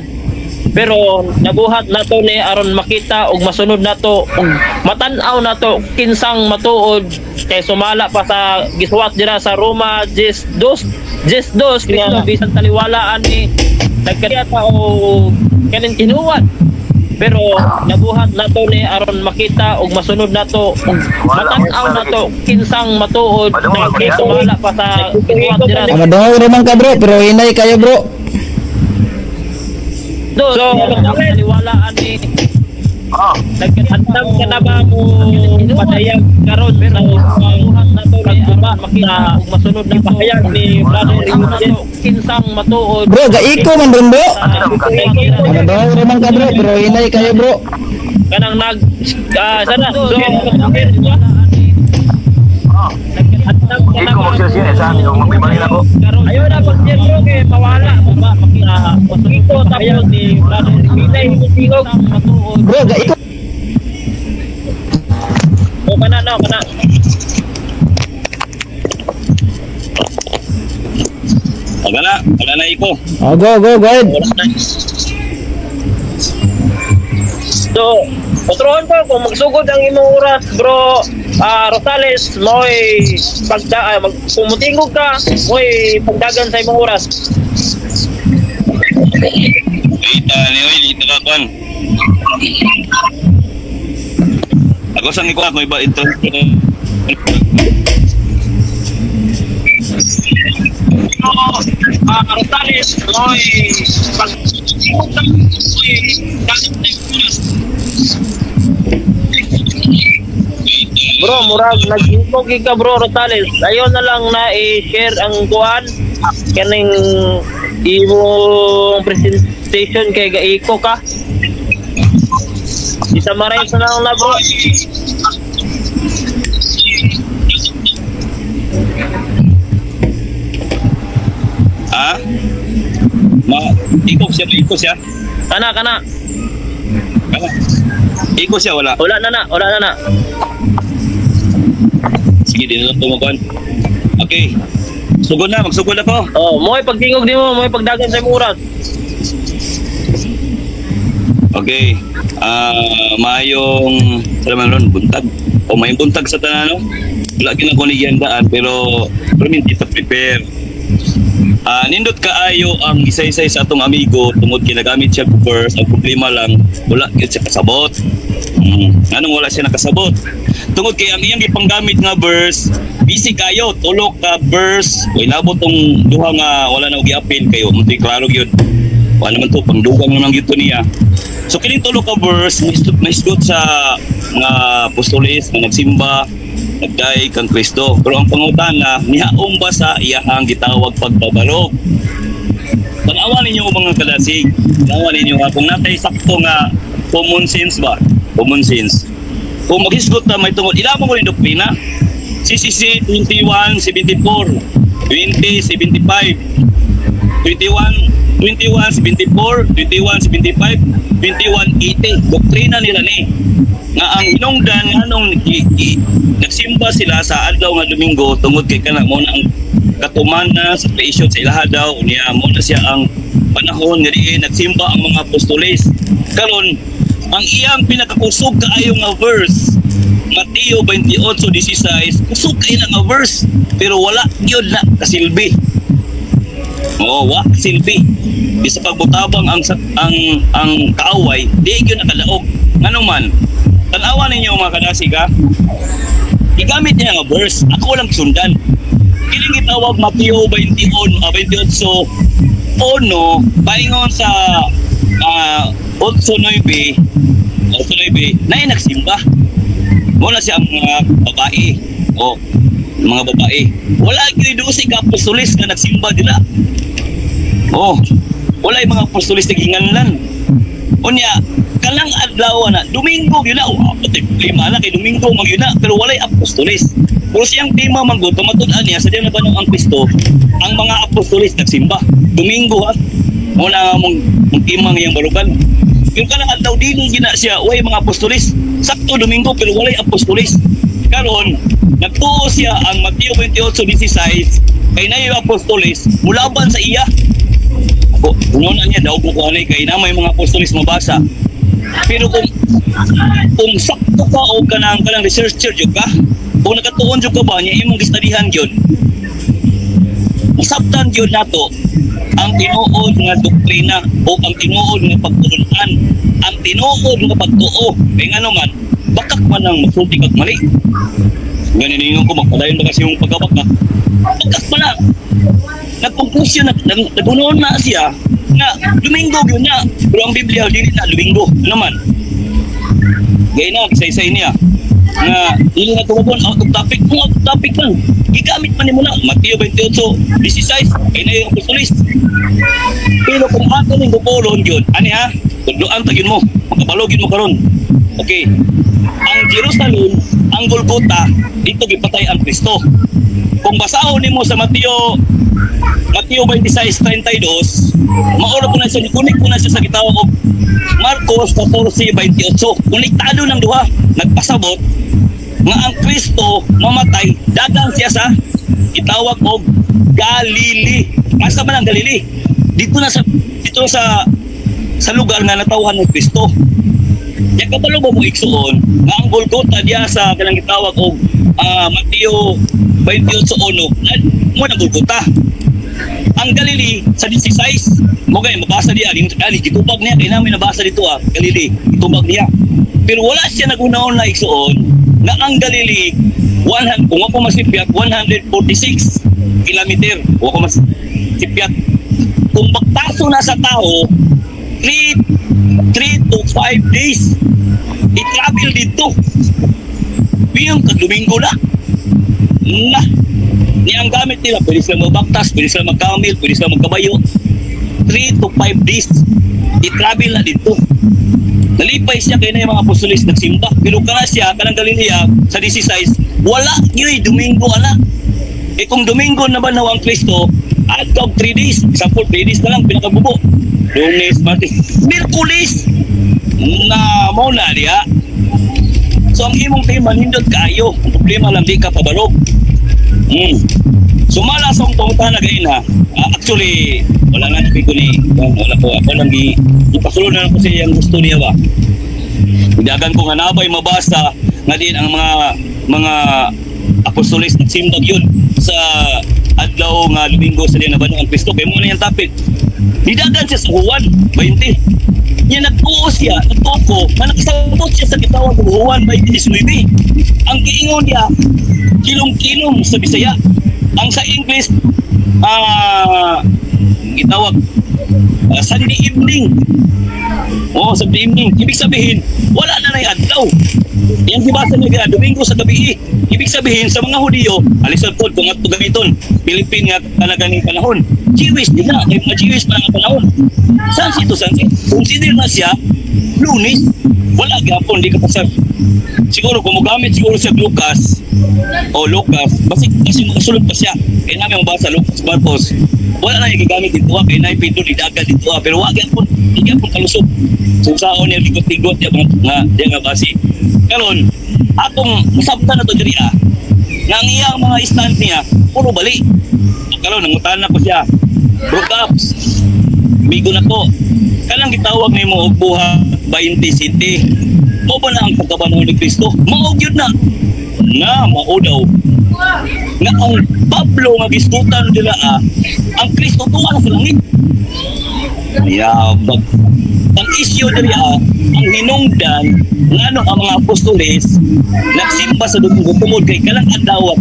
Pero nabuhat nato ni aron makita og masunod nato og matan-aw nato kinsang matuod kay sumala pa sa gisuwat dira sa Roma 10:2 Kristo bisan taliwalaan ni nagkadaiya o kaning tinuod. Pero nabuhat nato ni aron makita og masunod nato og matan-aw nato kinsang matuod kay sumala pa sa gisuwat dira sa Madungog naman ka bro, pero hinay kayo bro. So, taliwalaan ni nagkatandam ka na ba mo padayag karon pero buhat na to ni aba makita ug masunod na pahayag ni brother Eugene kinsang matuod. Bro, gaiko man ron bro. Madungog naman ka bro, pero hinay kayo bro. Kanang sana so Hindi ko magsisiya sa akin kung magbibalin ako. Ayaw na pag-share bro kay mawala ba makita ito tapos ni brother Eugene tingog matuod. Bro, gaiko. O kana na kana. Wala na iko. Oh, go ahead. So Utrohan ko kung magsugod ang imong oras, bro. Rosales, mo'y pumutingog ka, mo'y pagdagan sa imong oras. Lita ka kwan. Ako sang ikuha ko iba ito. Rosales, mo'y pagtingog ka, mo'y pagdagan sa imong oras. Bro, murag nag-infog ka bro Rosales. Ayon na lang na i-share ang kuan kaning imong presentation kay gaiko ka. Isa-summarize na lang na bro. Ha? Iko siya. Kana. Kana. Iko siya wala. Wala na na. Sige, din lang tumakuan. Okay. Magsugod ako. Oh, mo'y pagtingog di mo, mo'y pagdagan sa imong oras. Okay. Mayong salaman ron buntag. O may buntag sa tanan no. Wala ginako ni gandaan pero minti ta prepare. Nindot kaayo ang isa-isa sa atong amigo tungod kinagamit siya first. Ang problema lang wala gyud siya kasabot. Anong wala siya nakasabot? Tungod kay ang iyang gipanggamit nga verse, busy kayo, tulok ka verse, way nabot tong duha nga wala na gi-appeal kayo. Munti klaro gyud. Wala naman to pangdugang naman gyud to niya. So kining tulok ka verse naisgot sa mga apostoles nga nagsimba, nagday kang Kristo. Pero ang pangutana, nihaong ba sa iyahang gitawag pagbabalog? Tanawan ninyo mga kalasig. Tanawan ninyo kung natay sakto nga common sense ba? Common sense. Kung maghisgot na may tungod, ilabang ko rin doktrina. CCC 2174, 2075, 2174, 2175, 2180. Doktrina nila ni. Nga ang hinungdan nganong nagsimba sila sa adlaw nga Domingo tungod kay kana mo na ang katuman na sa creation sa ilaha daw niya mo na siya ang panahon nga diin nagsimba ang mga apostoles. Karon ang iyang pinakakusog kaayo nga verse Mateo 28:16 kusog kaayo nga verse pero wala gyud na kasilbi. Wa silbi. Bisa pagbutabang ang kaaway di gyud nakalaog. Ngano man tanawa ninyo mga kadasig ha. Igamit niya nga verse. Ako lang sundan. Kining gitawag Mateo 28 ono paingon sa 8:9 na nagsimba. Muna siya ang mga babae. Mga babae. Wala gyud si ka apostoles nga nagsimba dila. Wala yung mga apostoles naginganlan. Unya kanang adlaw na Domingo gyud na. Pati lima na kay Domingo mag yun na pero walay apostoles. Pero siyang tema man gud matud-an niya sa diyan na tanong ang Kristo ang mga apostoles nagsimba. Domingo ha. Muna mong timang iyang balukan. Yung kanang adlaw dili gina siya way mga apostoles. Sakto Domingo pero walay apostoles. Karon nagtuo siya ang Mateo 28:16 kay nayo apostoles mulaban sa iya. Ako, na niya daw ko anay kay na may mga apostoles mabasa. Pero kung sakto ka o kanang researcher jud ka, kung nakatuon jud ka ba niya imong gistudihan gyud. Masabtan gyud nato ang tinuod nga doktrina o ang tinuod nga pagtulunan, ang tinuod nga pagtuo. Kay ngano man, bakak man ang masulti kag mali. Ganin ninyo ko magpadayon ba kasi yung pagkabaka. Bakak man na. Nagkonklusyon nagunoon na siya na Domingo yun na. Pero ang Biblia dili na Domingo. Ano man? Gaya na, say niya na dili na tumabon out of topic. Kung out of topic man, gigamit man mo na Mateo 28:16 kay na yung apostolis. Pero kung ato ning gupulon yun, ani ha? Tudloan tagin mo, makabalogin mo karon. Okay. Ang Jerusalem, ang Golgota, dito gipatay ang Kristo. Kung basahon nimo sa Mateo 26:32, maura po na siya, kunik po na siya sa gitawag og Marcos 14:28. Konektado ng duha, nagpasabot nga ang Kristo mamatay, dagang siya sa gitawag og Galilee. Asa man ang Galilee? Dito sa lugar nga natawhan ng Kristo. Ya kabalo ba mo igsuon nga ang Golgota diya sa kanang gitawag og Mateo 28:1 mo na Golgota. Ang Galilee sa 16 mo kay mabasa diya ali gitubag niya kay namin nabasa dito Galilee gitubag niya. Pero wala siya nagunahon na igsuon na ang Galilee kung ako masipyat 146 kilometer o ako masipyat kung magpaso na sa tao 3 to 5 days i-travel dito biyang kag-Domingo na niyang gamit nila pwede sila magbaktas, pwede sila magkamil, pwede sila magkabayo 3 to 5 days i-travel na dito. Nalipay siya kay na yung mga apostolis nagsimba pero kana siya kanang Galilea sa 16 wala gyud Domingo ana. Kung Domingo na ba ang Kristo at 3 days, example 3 days na lang pinakabubo. Lunes, Martes, Miyerkules na mo na diya. So ang imong tema nindot kaayo, ang problema lang di ka pabalog. So mala sa akong pangutan na gain actually wala nga nabi ko ni wala ko ako lang ipasulod na lang ko siya yung gusto niya ba. Dagan ko nga nabay mabasa nga din ang mga apostolis at simbag yun sa adlaw nga Domingo sa din na banong ang Kristo. Kaya mo na yung topic. Nidagan siya sa Juan 20. Niya nagtuo siya, nagtuko, na nakasabot siya sa gitawag ng Juan 20:19. Ang giingon niya, kilong-kilong sa Bisaya. Ang sa English, gitawag, Sunday evening. Sunday evening. Ibig sabihin, wala na na yung adlaw. Yang dibasa niya Domingo sa gabi. Ibig sabihin sa mga Hudiyo, alisan po kung ato gamiton, Pilipin nga kanaganing panahon. Jewish din na, may mga Jewish pa nga panahon. Sansi ito, sansi. Consider na siya, Lunes, wala gapon, di ka pasar. Siguro kung magamit siguro siya Lucas, basi kasi makasulog pa siya. Kaya namin mabasa Lucas, Marcos, wala na yung gigamit dito kaya na ipinto di dagat dito pero wag yapon, di yapon kalusog. So saon niya ligot-ligot nga basi. Karon atong masabtan na to diri nga ang iyang mga stand niya puro bali. Karon nangutan na ko siya. Broke up. Migo na ko. Kanang gitawag nimo og buhat 20 city. Mo ba na ang pagkabanhaw ni Kristo? Mao gyud na. Mao daw. Nga ang Pablo nga gisgutan nila ang Kristo tuwa na sa langit. Yabag. Ang isyu diri ang hinungdan ngano ang mga apostoles nagsimba sa Domingo tungod kay kalang adlaw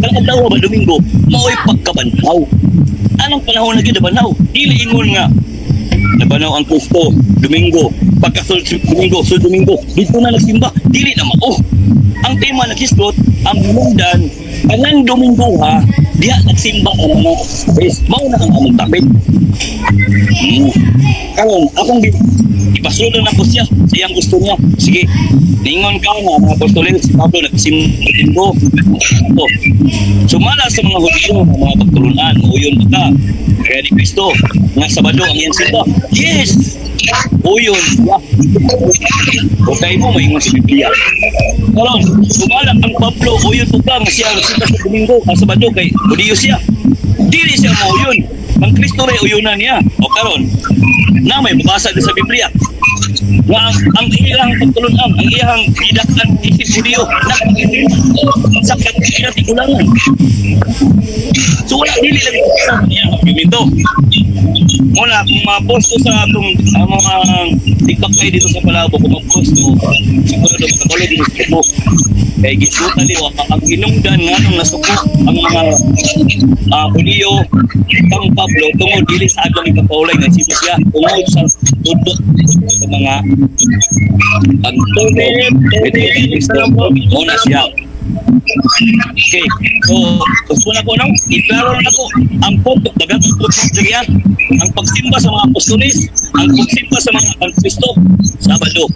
ba Domingo mao'y pagkabanhaw. Anong panahon na gyud banhaw? Dili ingon nga nabanaw ang Kristo Domingo pagkasulod Domingo so Domingo dito na nagsimba dili na mao. Ang tema naghisgot ang hinungdan kanang Domingo diha nagsimba ang mga mao na ang among topic. Karon akong ipasulod na ko siya sa iyang gusto niya. Sige, ningon ka na mga apostoles, si Pablo nagsimbo. Sumala sa mga Hudiyo, mga pagtulunan, uyon ka. Kaya ni Kristo, nga Sabado ang iyang simba. Yes! Uyon siya. Okay mo, maingon si Biblia. Karon, sumala ang Pablo, uyon ka nga siya nagsimba sa Domingo, ang Sabado kay Hudiyo siya. Dili siya mo uyon. Ang Kristo rin uyunan niya. O karon, na may mabasa din sa Biblia nga ang iyang pagtulunan, ang iyang idakan isip Hudiyo na sa katikulangan. So wala dili lang sa iyang argumento. Muna, kung ma-post ko sa atong mga TikTok ay dito sa Palabo, kung ma-post ko, siguro doon makabalo din sa Facebook. Kaya gisuta din, ang hinungdan nga nung nasuko ang mga Hudiyo, kang Pablo, tungod dili sa atong ikapaulay ng siya, tungod sa tudok sa mga pagtulog, ito yung Kristo, muna siya. Okay, so gusto na ko nang iklaro na ko ang punto dagat yan ang pagsimba sa mga apostolis, ang pagsimba sa mga Kristo Sabado,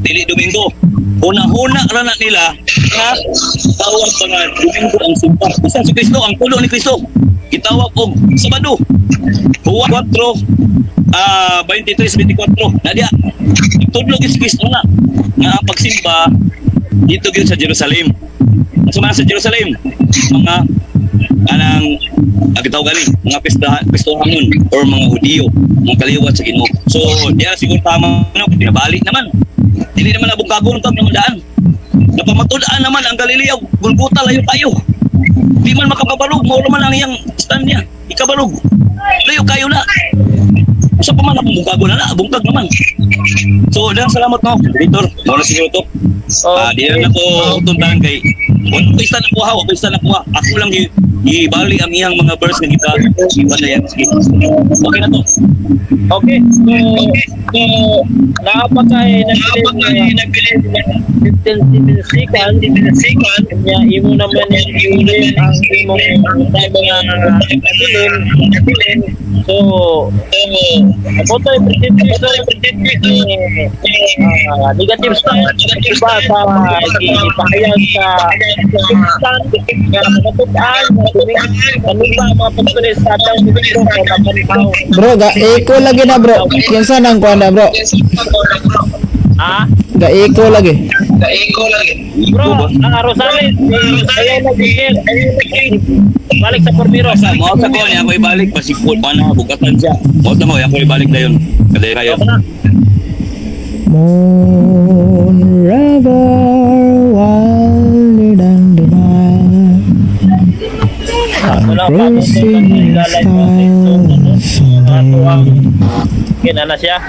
dili Domingo. Una-una ra na nila na tawag pa nga Domingo ang simba. Basta si Kristo, ang tulo ni Kristo itawag og Sabado. Juan 4 23-24 na diya tudlog si Kristo na nga pagsimba dito gyud sa Jerusalem. Sumala sa Jerusalem mga anang agitaw gali mga pistahanon or mga Hudiyo mga kaliwat sa Ginoo. So diya siguro tama no pinabalik naman Dili naman na bungkagon kag naman daan. Napamatud-an naman ang Galileo, Golgota layo tayo. Di man makapabalog, mo naman ang iyang stand niya. Ikabalog. Layo kayo na. Sa pa man akong bungkagon na bungkag naman. So, dalang salamat mo, editor. Mao na siguro to. Di na ako tuntahan kay wala ko isa na kuha, wala ko isa na kuha. Ako lang ibali ang iyang mga verse na kita. Sige. Okay na to. Okay. So napakay nagbilin 15 seconds. Kanya imo naman yung ang imong time mga So, ako tayo negative stand iba sa ipahayag sa stand na matutaan kanina mga pagtulis sa atang dito kapanipaw. Bro, ga-echo lagi na bro. Kinsa nang kuha na bro? Ga-echo lagi. Bro, Rosales, ayaw nag-share. Balik sa Pormiro. Mo sa ko niya ako ibalik pasipol pa na bugatan siya. Mo ta mo ako ibalik dayon. Kaday kayo. Moon river wild and divine. Wala pa I'm crossing the stars. Kina na siya.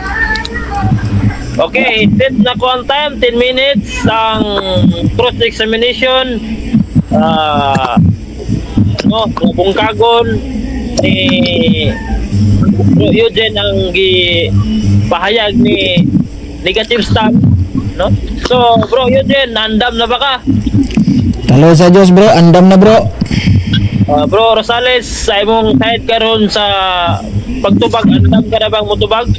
Okay, set na ko ang time, 10 minutes ang cross-examination. Bungkagon ni Bro Eugene ang pahayag ni negative stamp, no? So, Bro Eugene, andam na ba ka? Talo sa Diyos bro, andam na bro. Bro Rosales, sa imong side karon sa pagtubag, andam ka na bang mutubag?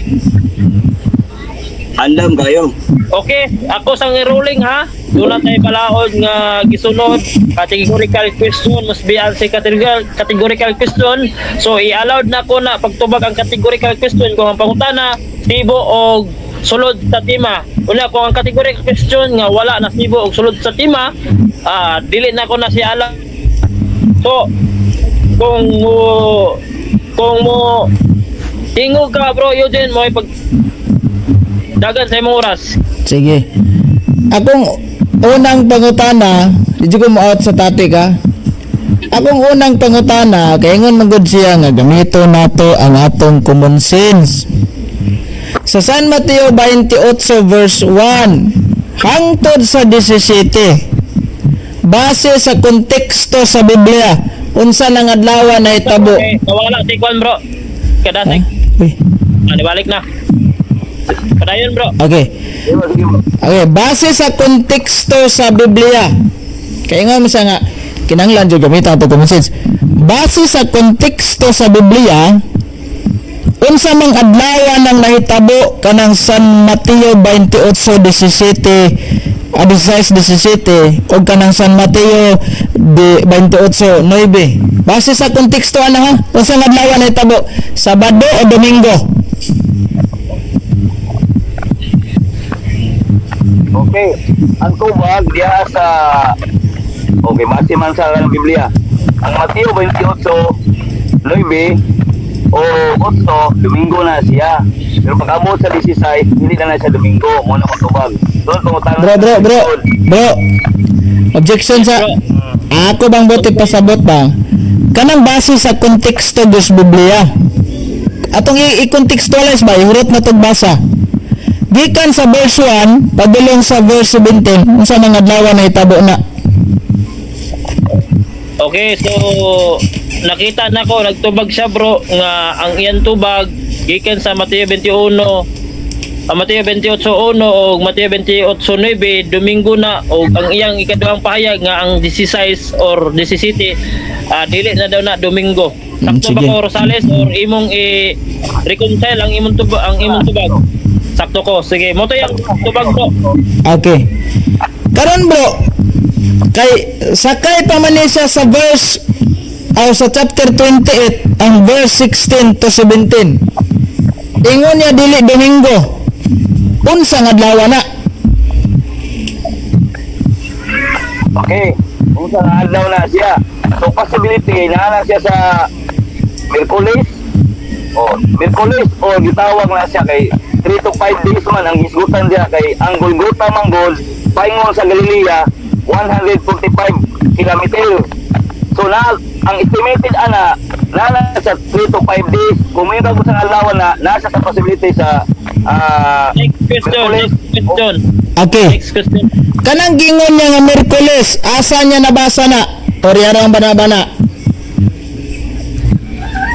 Andam kayo. Okay, ako sang i-ruling ha. Doon na tayo palaod nga gisunod. Categorical question must be answered categorical question. So i-allowed na ko na pagtubag ang categorical question kung ang pangutana sibo o sulod sa tema. Una kung ang categorical question nga wala na sibo o sulod sa tema, dili na ko na si alam. So kung mo tingog ka bro Eugene mo pag dagan sa imong oras. Sige. Akong unang pangutana, di ko mo-out sa topic ha. Akong unang pangutana, kaingon magod siya nga gamito nato ang atong common sense. Sa San Mateo 28 verse 1 hangtod sa 17, base sa konteksto sa Biblia, unsa nang adlaw na hitabo? Okay, wala si Kwan bro. Kadasig. Uy. Balik na. Padayon bro. Okay. Okay, base sa konteksto sa Biblia. Kaya nga mo siya nga, kinanglan dyan gamitan ito common sense. Base sa konteksto sa Biblia, unsa mang adlaw nang nahitabo kanang San Mateo 28:17 16:17 o kanang San Mateo 28:9. Base sa konteksto ana ha, unsa nga adlaw nahitabo? Sabado o Domingo? Okay, ang tubag diya sa base man sa Biblia. Ang Mateo 28, 9 o 8, Domingo na siya. Pero pag abot sa 16, hindi na siya Domingo. Muna kong tubag. Doon pangutana. Bro. Objection sa ako bang bote pasabot ba? Kanang base sa konteksto dos Biblia. Atong i-contextualize ba? Ihurot na tong basa. Gikan sa verse 1, padulong sa verse 17, unsa nang adlaw na hitabo na? Okay, so nakita na ko nagtubag siya bro nga ang iyang tubag gikan sa Mateo 21, Mateo 28:1 o Mateo 28:9 Domingo na o ang iyang ikaduhang pahayag nga ang 16 or 17 dili na daw na Domingo. Sakto ba Sige. ko Rosales or imong i-reconcile ang imong tubag? Sakto ko. Sige, mo to yung tubag bro. Okay. Karon bro, kay sakay pa man siya sa verse sa chapter 28 ang verse 16 to 17. Ingon niya dili Domingo. Unsa nga adlaw na? Okay, kung sa adlaw na siya. So possibility na siya sa Miyerkules o gitawag na siya kay 3 to 5 days man ang isgutan diya kay ang Golgota Manggol paingon sa Galilea 145 kilometer. So ang estimated ana sa 3 to 5 days kung may bago sa alawan na nasa sa possibility sa Next question. Okay. Next question. Kanang gingon niya nga Miyerkules, asa niya nabasa na? O riyarang bana-bana?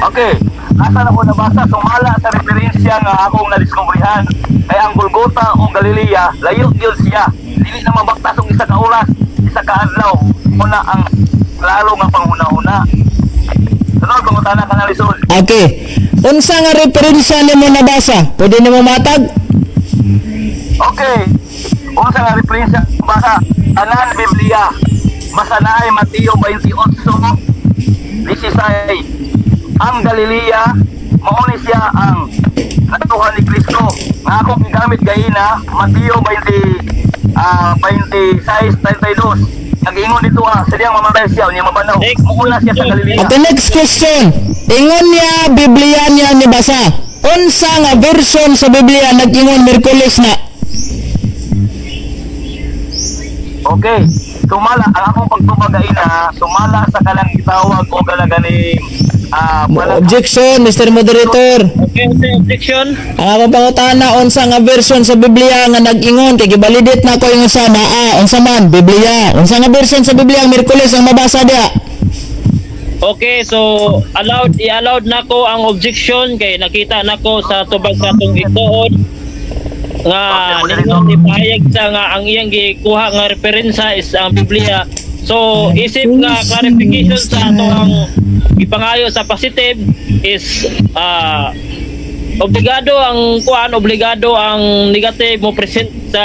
Okay, asa na ko nabasa sumala sa referensya nga akong nadiskubrihan kay ang Golgota o Galilea layo gyud siya. Dili na mabaktas og isa ka oras, isa ka adlaw. Una ang klaro nga panghuna-una. Sunod pangutana ka na lisod. Okay. Unsa nga referensya nimo nabasa? Pwede nimo matag? Okay. Unsa nga referensya basa tanan Biblia. Basa na ay Mateo 28:16. Ang Galilea mao ni siya ang natuhan ni Kristo. Nga akong gigamit gayina Mateo 26:32. Nag-ingon dito sadyang mamatay siya unya mabanaw. Muula siya sa Galilea. Okay, next question. Ingon niya, Biblia niya ni basa. Unsa nga version sa Biblia nag-ingon Miyerkules na? Okay. Sumala ang akong pagtubagay na sumala sa kanang gitawag o galaganing Objection, Mr. Moderator. Okay, objection. Ang akong pangutana, unsa nga version sa Biblia nga nag-ingon kay gibalidate na ko yung unsa naa, unsa man Biblia. Unsa nga version sa Biblia ang Miyerkules ang mabasa diha? Okay, so i-allowed nako ang objection kay nakita nako sa tubag sa atong igtuon nga ningon ipahayag sa nga ang iyang gikuha nga referensya is ang Biblia. So isip nga clarification sa ato ang ipangayo sa positive is obligado ang negative mo present sa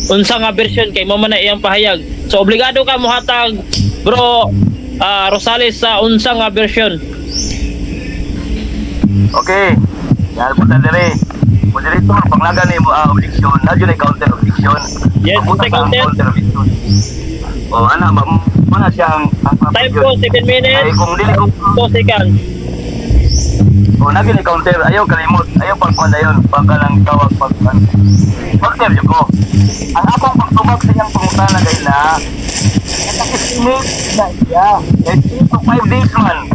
unsa nga version kay mo man na iyang pahayag. So obligado ka mohatag bro Rosales sa unsa nga version. Okay. Yan po dire. Moderator, panglaga ni objection, na yun ay counter objection. Yes, Papunta sa counter. objection. O, ana, mana siyang ang Time po 7 Ay, minutes kung dili ko, 2 seconds. o, na yun ay counter, ayaw kalimot, ayaw pagpanda yun, pagkalang tawag pagpanda. Counter yun ko. Ang akong pagtubag sa iyang pangutana gay na, estimate na siya. 3 to 5 days man.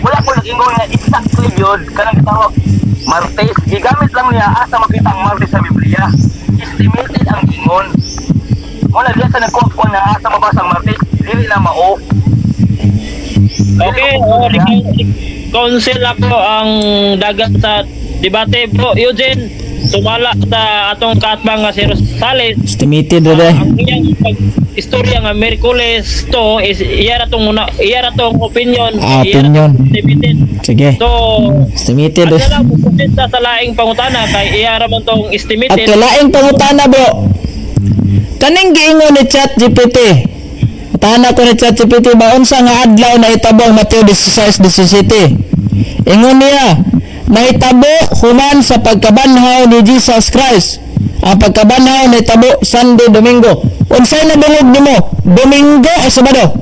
Wala ko nag-ingon nga exactly yun, kanang tawag Martes, gigamit lang niya asa makita ang Martes sa Biblia. Estimated ang ingon. Wala diya sa nag-quote ko na asa mabasa ang Martes, dili na mao. Okay, council ako ang dagat sa debate bro Eugene. Sumala sa atong kaatbang nga si Rosales. Estimated ro deh. Ang iyang istorya nga Miyerkules to is iya ra tong opinion. Opinion. Sige. So Estimated. ano lang pupunit sa laing pangutana kay iya ra man tong estimated. At laing pangutana bro. Kaning giingon ni ChatGPT. Tana ko ni ChatGPT ba unsa nga adlaw na itabong Mateo 16:17. Ingon niya, nahitabo human sa pagkabanhaw ni Jesus Christ. Ang pagkabanhaw nahitabo Sunday, Domingo. Unsay nadungog nimo? Domingo o Sabado?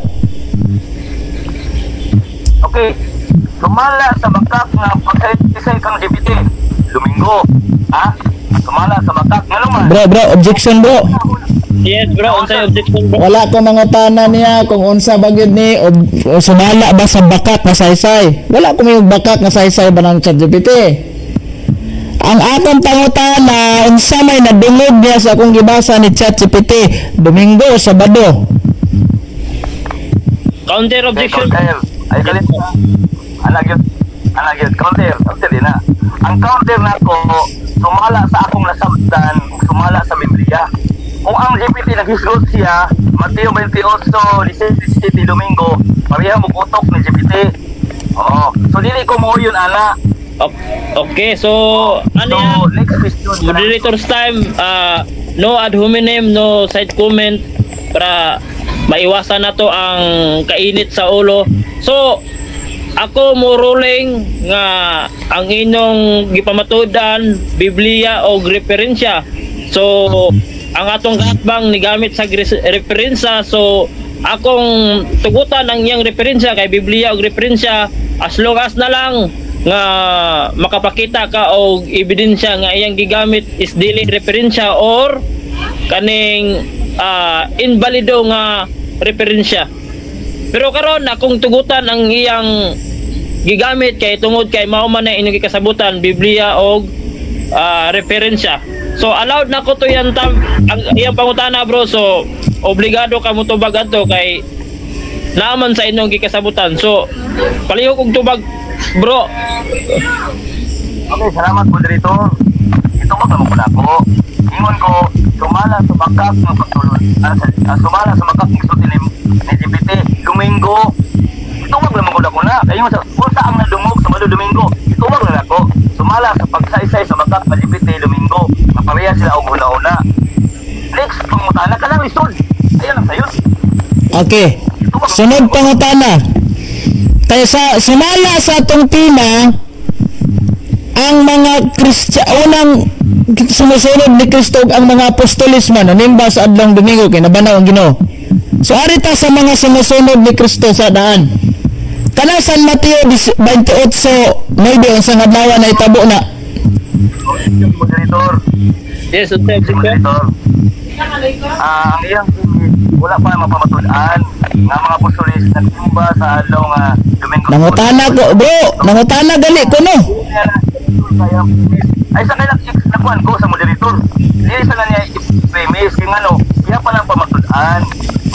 Okay. Sumala sa bakak nga pagkaisay kang GPT. Domingo. Ha? Sumala sa bakak nga naman. Bro, objection bro. Yes bro, unsay objection bro? Wala ko mangutana niya kung unsa bagid ni o sumala ba sa bakak nga saysay. Wala ko may bakak nga saysay ba ng ChatGPT. Ang atong pangutana unsa may nadungog niya sa akong gibasa ni ChatGPT Domingo o Sabado. Counter objection. Ay kalit. Anak yun. Counter din na. Ang counter na ko, sumala sa akong nasabtan, sumala sa Biblia. Kung ang GPT naghisgot siya, Mateo 28:17 Domingo, pareha mo utok ni GPT. Oo. So dili ko mo yun, ana. Okay, so ano So, yan? next question. Moderator's time, no ad hominem, no side comment para maiwasan na to ang kainit sa ulo. So, ako mo ruling nga ang inyong gipamatudan Biblia o referensya. So, ang atong gatbang ni gamit sa referensya. So, akong tugutan ang iyang referensya kay Biblia o referensya as long as na lang nga makapakita ka og ebidensya nga iyang gigamit is dili referensya or kaning invalido nga referensya. Pero karon akong tugutan ang iyang gigamit kay tungod kay mao man na inyong gikasabutan Biblia og referensya. So allowed na ko to yan ang iyang pangutana bro, so obligado ka mo tubag adto kay naaman sa inyong gikasabutan. So palihog og tubag bro. Okay, salamat moderator. Ito ba mo pala ko? Ingon ko, sumala sa bakak ng pagtulon. Sumala sa bakak ng sulti ni GPT, Domingo. Ito ba naman ko na? Kayo sa kung ang nadumog sa Malo Domingo. Ito ba na ako? Sumala sa pagsaysay sa bakak ng GPT, Domingo. Napareha sila og una-una. Next, pangutana ka lang lisod. Ayan ang sayon. Okay. Sunod pangutana. Kaya sumala sa atong tema ang mga unang sumusunod ni Kristo ang mga apostolis man nanimba sa adlong Domingo kay nabanaw ang Ginoo. So arita sa mga sumusunod ni Kristo sa daan. Kana San Mateo 28:9 unsang adlaw na itabo na. Moderator. Yes, okay. Moderator. Ang iyang wala pa mapamatulaan nga mga apostolis nagsimba sa adlaw nga Domingo. Nangutana ko, bro. Nangutana gali ko no. Ay sa kailang nakuhan ko sa moderator. Dili sa niya i-premise kung ano, kaya pa lang pamatulaan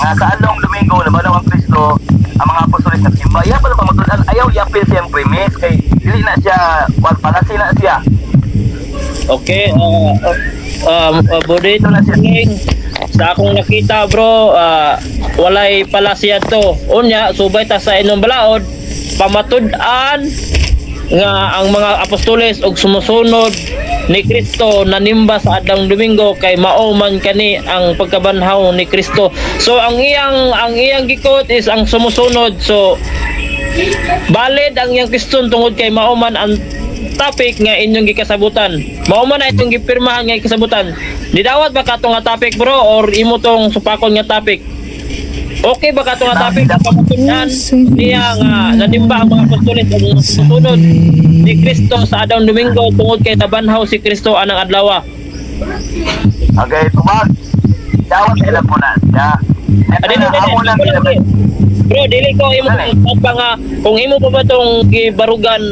nga sa adlaw Domingo na banaw ang Kristo ang mga apostolis nagsimba. Iya pa lang pamatulaan, ayaw i-appeal siyang premise kay dili na siya palasi na siya. Okay, Bodit, sa akong nakita bro, walay pala siya to. Unya, subay ta sa inyong balaod, pamatud-an nga ang mga apostoles og sumusunod ni Kristo nanimba sa adlong Domingo kay mao man kani ang pagkabanhaw ni Kristo. So ang iyang gikot is ang sumusunod. So valid ang iyang question tungod kay mao man ang topic nga inyong gikasabutan. Mao man na itong gipirmahan nga gikasabutan. Didawat ba ka nga topic bro or imo tong supakon nga topic? Okay ba ka nga topic na pamatunan niya nga nanimba ang mga apostoles ang susunod ni Kristo sa adlong Domingo tungod kay tabanhaw si Kristo anang adlaw? Okay, tumag. Dawat sila po na siya. Bro, dili ko imo pa nga kung imo pa ba tong gibarugan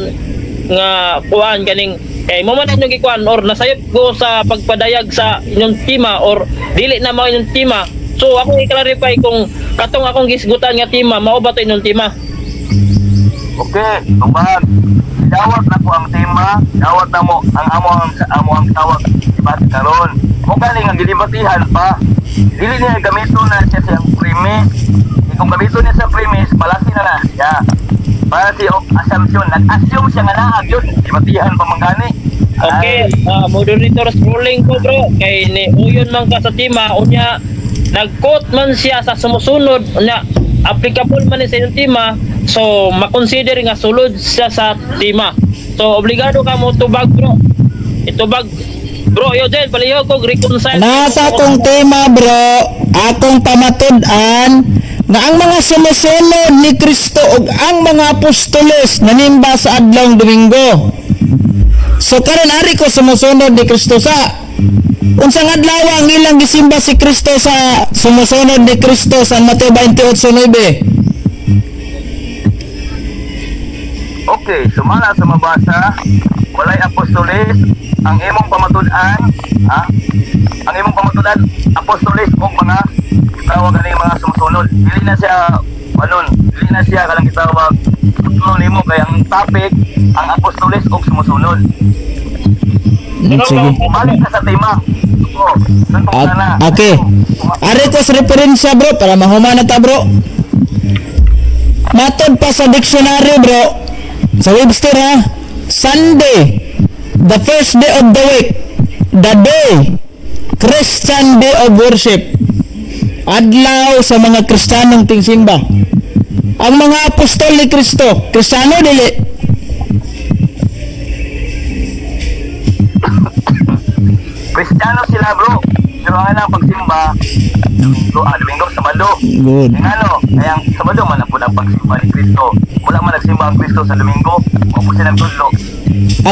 nga kuan kaning kay mo man inyong gikuan or nasayop ko sa pagpadayag sa inyong tema or dili na mao inyong tema. So ako i-clarify kung katong akong gisgutan nga tema mao ba to inyong tema? Okay, tubag. Dawat na po ang tema, dawat na mo ang amo ang tawag debate karon. Kung galing ang gidibatihan pa, dili niya gamito na siya sa premise. Kung gamito niya sa premise, palasi na siya. Para si assumption, nag-assume siya nga naag yun, dibatihan pa mangani. Okay, moderator scrolling ko bro, kay ni uyon man ka sa tema, unya nag-quote man siya sa sumusunod, unya applicable man sa inyong tema, so makonsider nga sulod siya sa tema. So obligado ka mo tubag bro. Itubag bro, yo din palihog ko reconcile. Nasa akong tema bro, akong pamatud-an nga ang mga sumusunod ni Kristo ug ang mga apostoles nanimba sa adlong Domingo. So karon ari ko sumusunod ni Kristo sa unsang adlaw ang ilang gisimba si Kristo sa sumusunod ni Kristo sa Mateo 28:9. Okay, sumala sa mabasa, walay apostoles, ang imong pamatud-an, ang imong pamatud-an, apostoles o mga tawag ani mga sumusunod. Dili na siya dili na siya kalang gitawag tulo nimo kay ang topic ang apostoles o sumusunod. Sige. Balik ka sa tema. Okay. Ari ko sa referensya bro para mahuman na ta bro. Matod pa sa dictionary bro, sa Webster Sunday, the first day of the week, the day, Christian day of worship. Adlaw sa mga Kristiyanong tingsimba. Ang mga apostol ni Kristo, Kristiyano dili. Kristiyano sila bro. Pero ang ilang pagsimba, Domingo sa Sabado. Good. Kaya Sabado man ang punang pagsimba ni Kristo. Wala man nagsimba ang Kristo sa Domingo. Huwag po siya nagtudlo.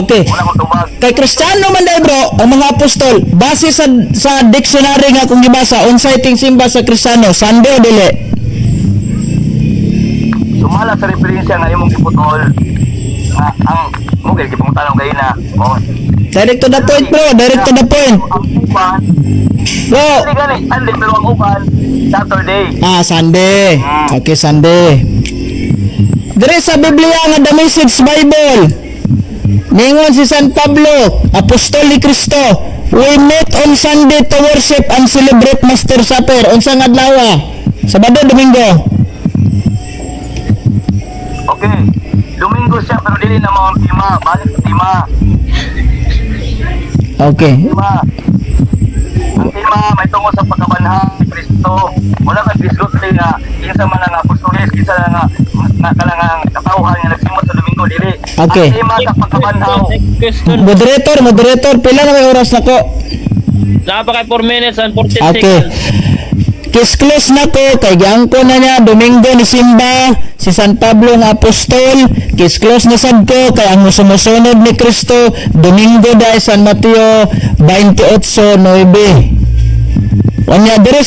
Okay. Wala ko tubag. Kay Kristiyano man day bro, ang mga apostol, base sa dictionary nga kung gibasa, unsay ting simba sa Kristiyano, Sunday o dili? Sumala sa referensya nga imong giputol. Ang mugay gipong tanong kayo na. Direct to the point bro, direct to the point. Ang uban, Bro, hindi gani, andi pero ang uban, Saturday. Sunday. Okay, Sunday. Dire sa Biblia nga The Message Bible, ningon si San Pablo, apostol ni Kristo, we meet on Sunday to worship and celebrate Master Supper. Unsa nga adlaw? Sabado, Domingo. Okay. Domingo siya pero dili na mga tima, balik sa tima. Okay. Tima. Ang tima may tungo sa pagkabanhang Kristo. Wala kang disgusting nga kinsa man ang apostoles, kinsa nga kalangang katawhan nga nagsimot sa Domingo dili. Okay. Ang tima sa pagkabanhaw. Question. Moderator, pila na may oras nako? Napaka 4 minutes and 14 Okay. seconds. Kiss-close na ko, kay giangko na niya, Domingo ni Simba, si San Pablo nga apostol, kiss-close na sad ko, kay ang sumusunod ni Kristo, Domingo dahil San Mateo 28:9. Kanya dire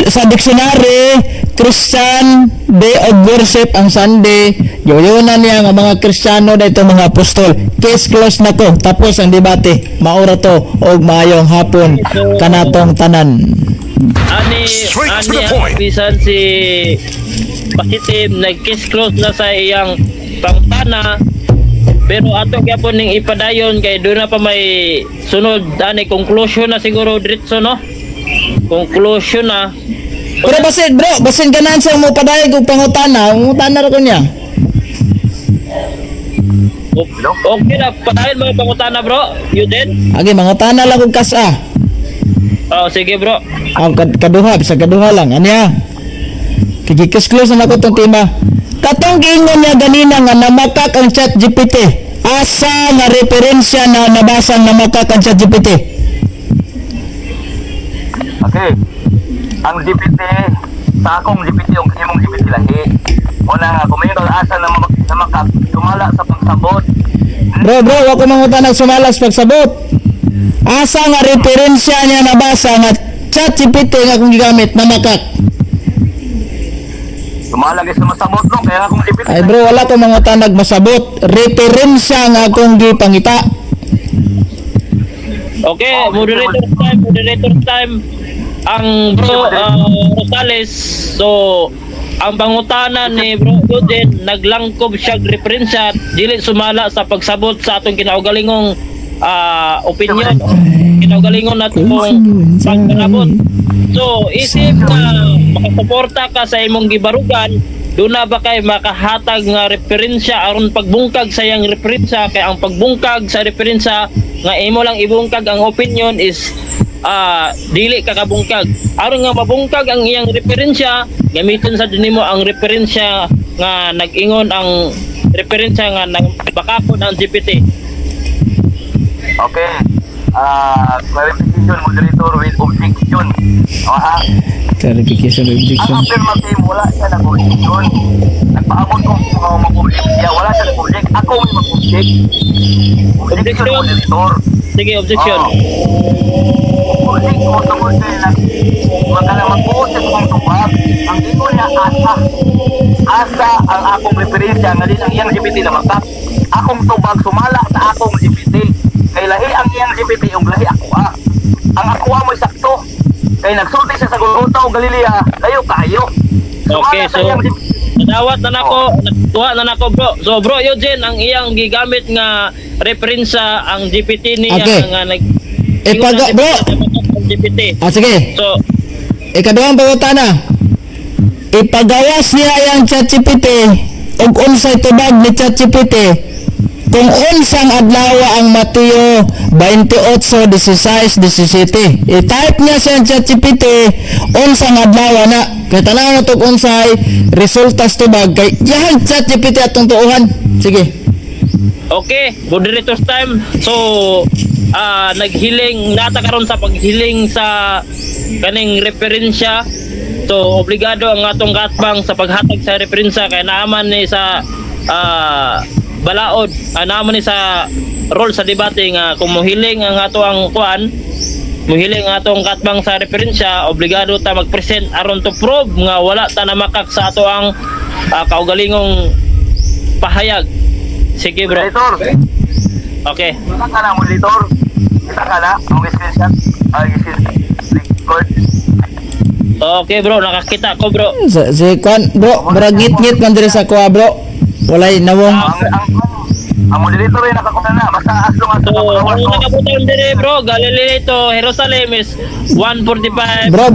sa dictionary, Christian Day of Worship ang Sunday, yoyonan niya nga mga Kristiyano dito mga apostol. Kiss-close na ko, tapos ang debate, maura to, og maayong hapon, kanatong tanan. Straight to the point. Bisan si Positive nag-kiss close na sa iyang pangtana, pero ato gyapon ning ipadayon kay doon na pa may sunod ani conclusion na siguro diretso no. Conclusion na. Pero basin ganan sa mo padayag og pangutana ra ko niya. Okay na padayon mo pangutana bro. You did? Agi mangutana lang og kasa. Oh sige bro. Kaduha sa kaduha lang anya. Kikis-close na ako tong tema. Katong giingon niya ganina nga namakak ang ChatGPT. Asa nga referensya na nabasang namakak ang ChatGPT? Okay. Ang GPT, sa akong GPT, ang imong GPT lahi. Una nga, kung may asa na sumala sa pagsabot. Bro, wa ko mangutana sumalas pagsabot. Asa nga referensya niya nabasa nga ChatGPT nga akong gigamit namakak? Sumala sa masabot no, kaya akong GPT. Ay bro, wala ko mangutanag masabot. Referensya nga akong gipangita. Okay, moderator time. Ang bro Rosales, so ang pangutana ni bro Yuden naglangkob siya referensya dili sumala sa pagsabot sa atong kinaugalingong opinion, kinaugalingon natin mong pagpanabot. So isip na makasuporta ka sa imong gibarugan, doon na ba kay makahatag nga referensya aron pagbungkag sa iyang referensya, kay ang pagbungkag sa referensya nga imo lang ibungkag ang opinion is dili ka kabungkag. Aron nga mabungkag ang iyang referensya, gamiton sa dinimo ang referensya nga nag-ingon ang referensya nga bakapon ang GPT. Okay. Clarification, moderator with objection. Ha? Clarification Ang objection. affirmative, wala siya nag-objection. Nagpaabot kong mag-object siya, wala siya nag-object. Ako may mag-object. Objection, moderator. Sige, objection. Object ko tungkol sa wag ka na mag-post sa kong tubag. Ang ito niya asa ang akong referensya nga din ang iyang GPT na magtak. Akong tubag sumala sa akong GPT. Kay lahi ang iyang GPT ug lahi ako ang ako mo sakto. Kay nagsulti siya sa Golgota ug Galilea, layo kayo. Okay, so nadawat na nako, natuwa na nako bro. So bro Eugene, ang iyang gigamit nga referensya ang GPT niya Okay. nga nag Bro. GPT. Sige. So Ikaduhang pangutana. Ipagawas niya ang ChatGPT ug unsay tubag ni ChatGPT kung unsang adlaw ang Mateo 28:16-17. I-type niya sa ChatGPT unsang adlaw na. Kaya tanaw na to kung unsay resultas tubag kay yan ChatGPT atong tuuhan. Sige. okay, moderator's time. So naghiling nata karon sa paghiling sa kaning referensya. So obligado ang atong katbang sa paghatag sa referensya kay naaman ni sa balaod, naaman ni sa role sa debate nga kung mohiling ang ato ang kuan, muhiling ang atong katbang sa referensya, obligado ta mag-present aron to prove nga wala ta namakak sa ato ang kaugalingong pahayag. Sige bro. Monitor. Okay. Kita ka na, monitor. Kita ka na. Ang screenshot. Record. Okay bro, nakakita ko bro. Si Kwan, bro, murag ngit-ngit man diri sa kuha, bro. Walay nawong. Ang moderator ay nakakuha na. Basta as long as So, nakakawas ang ko. nakabutan dire bro, Galileo to Jerusalem is 145. Bro.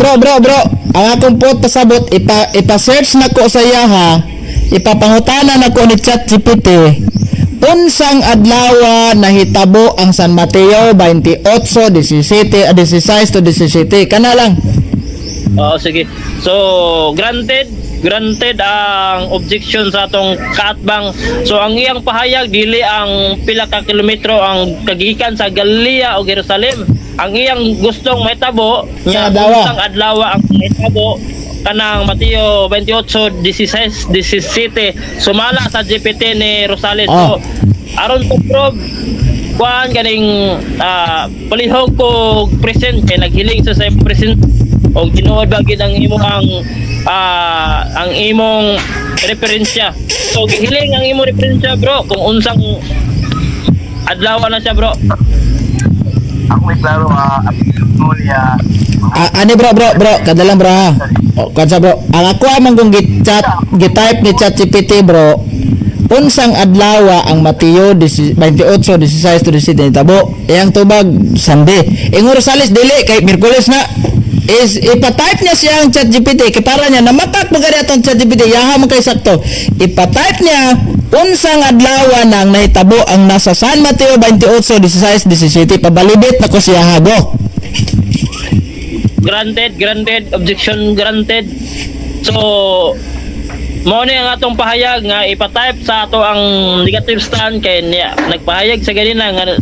Ang akong pot pasabot ipa-search nako sa iya ha. Ipapangutana nako ni ChatGPT. Unsang adlaw nahitabo ang San Mateo 28:17 to 17 kana lang. Oo, sige. So, granted ang objection sa atong kaatbang. So, ang iyang pahayag dili ang pila ka kilometro ang kagikan sa Galilea o Jerusalem. Ang iyang gustong mahitabo Sa nga adlaw. unsang adlaw ang mahitabo kanang Mateo 28:17 sumala sa GPT ni Rosales. Oh. So, aron to prove kuan ganing palihog ko present kay naghiling sa present o tinuod ba gid ang imong referensya. So gihiling ang imong referensya bro kung unsang adlaw na siya bro. Ako may klaro, mo niya. Ani bro, kadalang bro ha. O, kansa bro. Ang ako amang kung gitype ni ChatGPT bro, unsang adlaw ang Mateo 28:16 to 17 tabo. Iyang tubag Sunday. Ingon Rosales dili kay Miyerkules na. Is ipa-type niya siya ang ChatGPT kay para niya namatak mo gani atong ChatGPT yaha man kay sakto. Ipa-type niya unsang adlaw nang nahitabo ang nasa San Mateo 28:16-17 pabalibit na ko siya hago. Granted, objection granted. So mo ni ang atong pahayag nga ipa-type sa ato ang negative stand kay niya nagpahayag sa ganina nga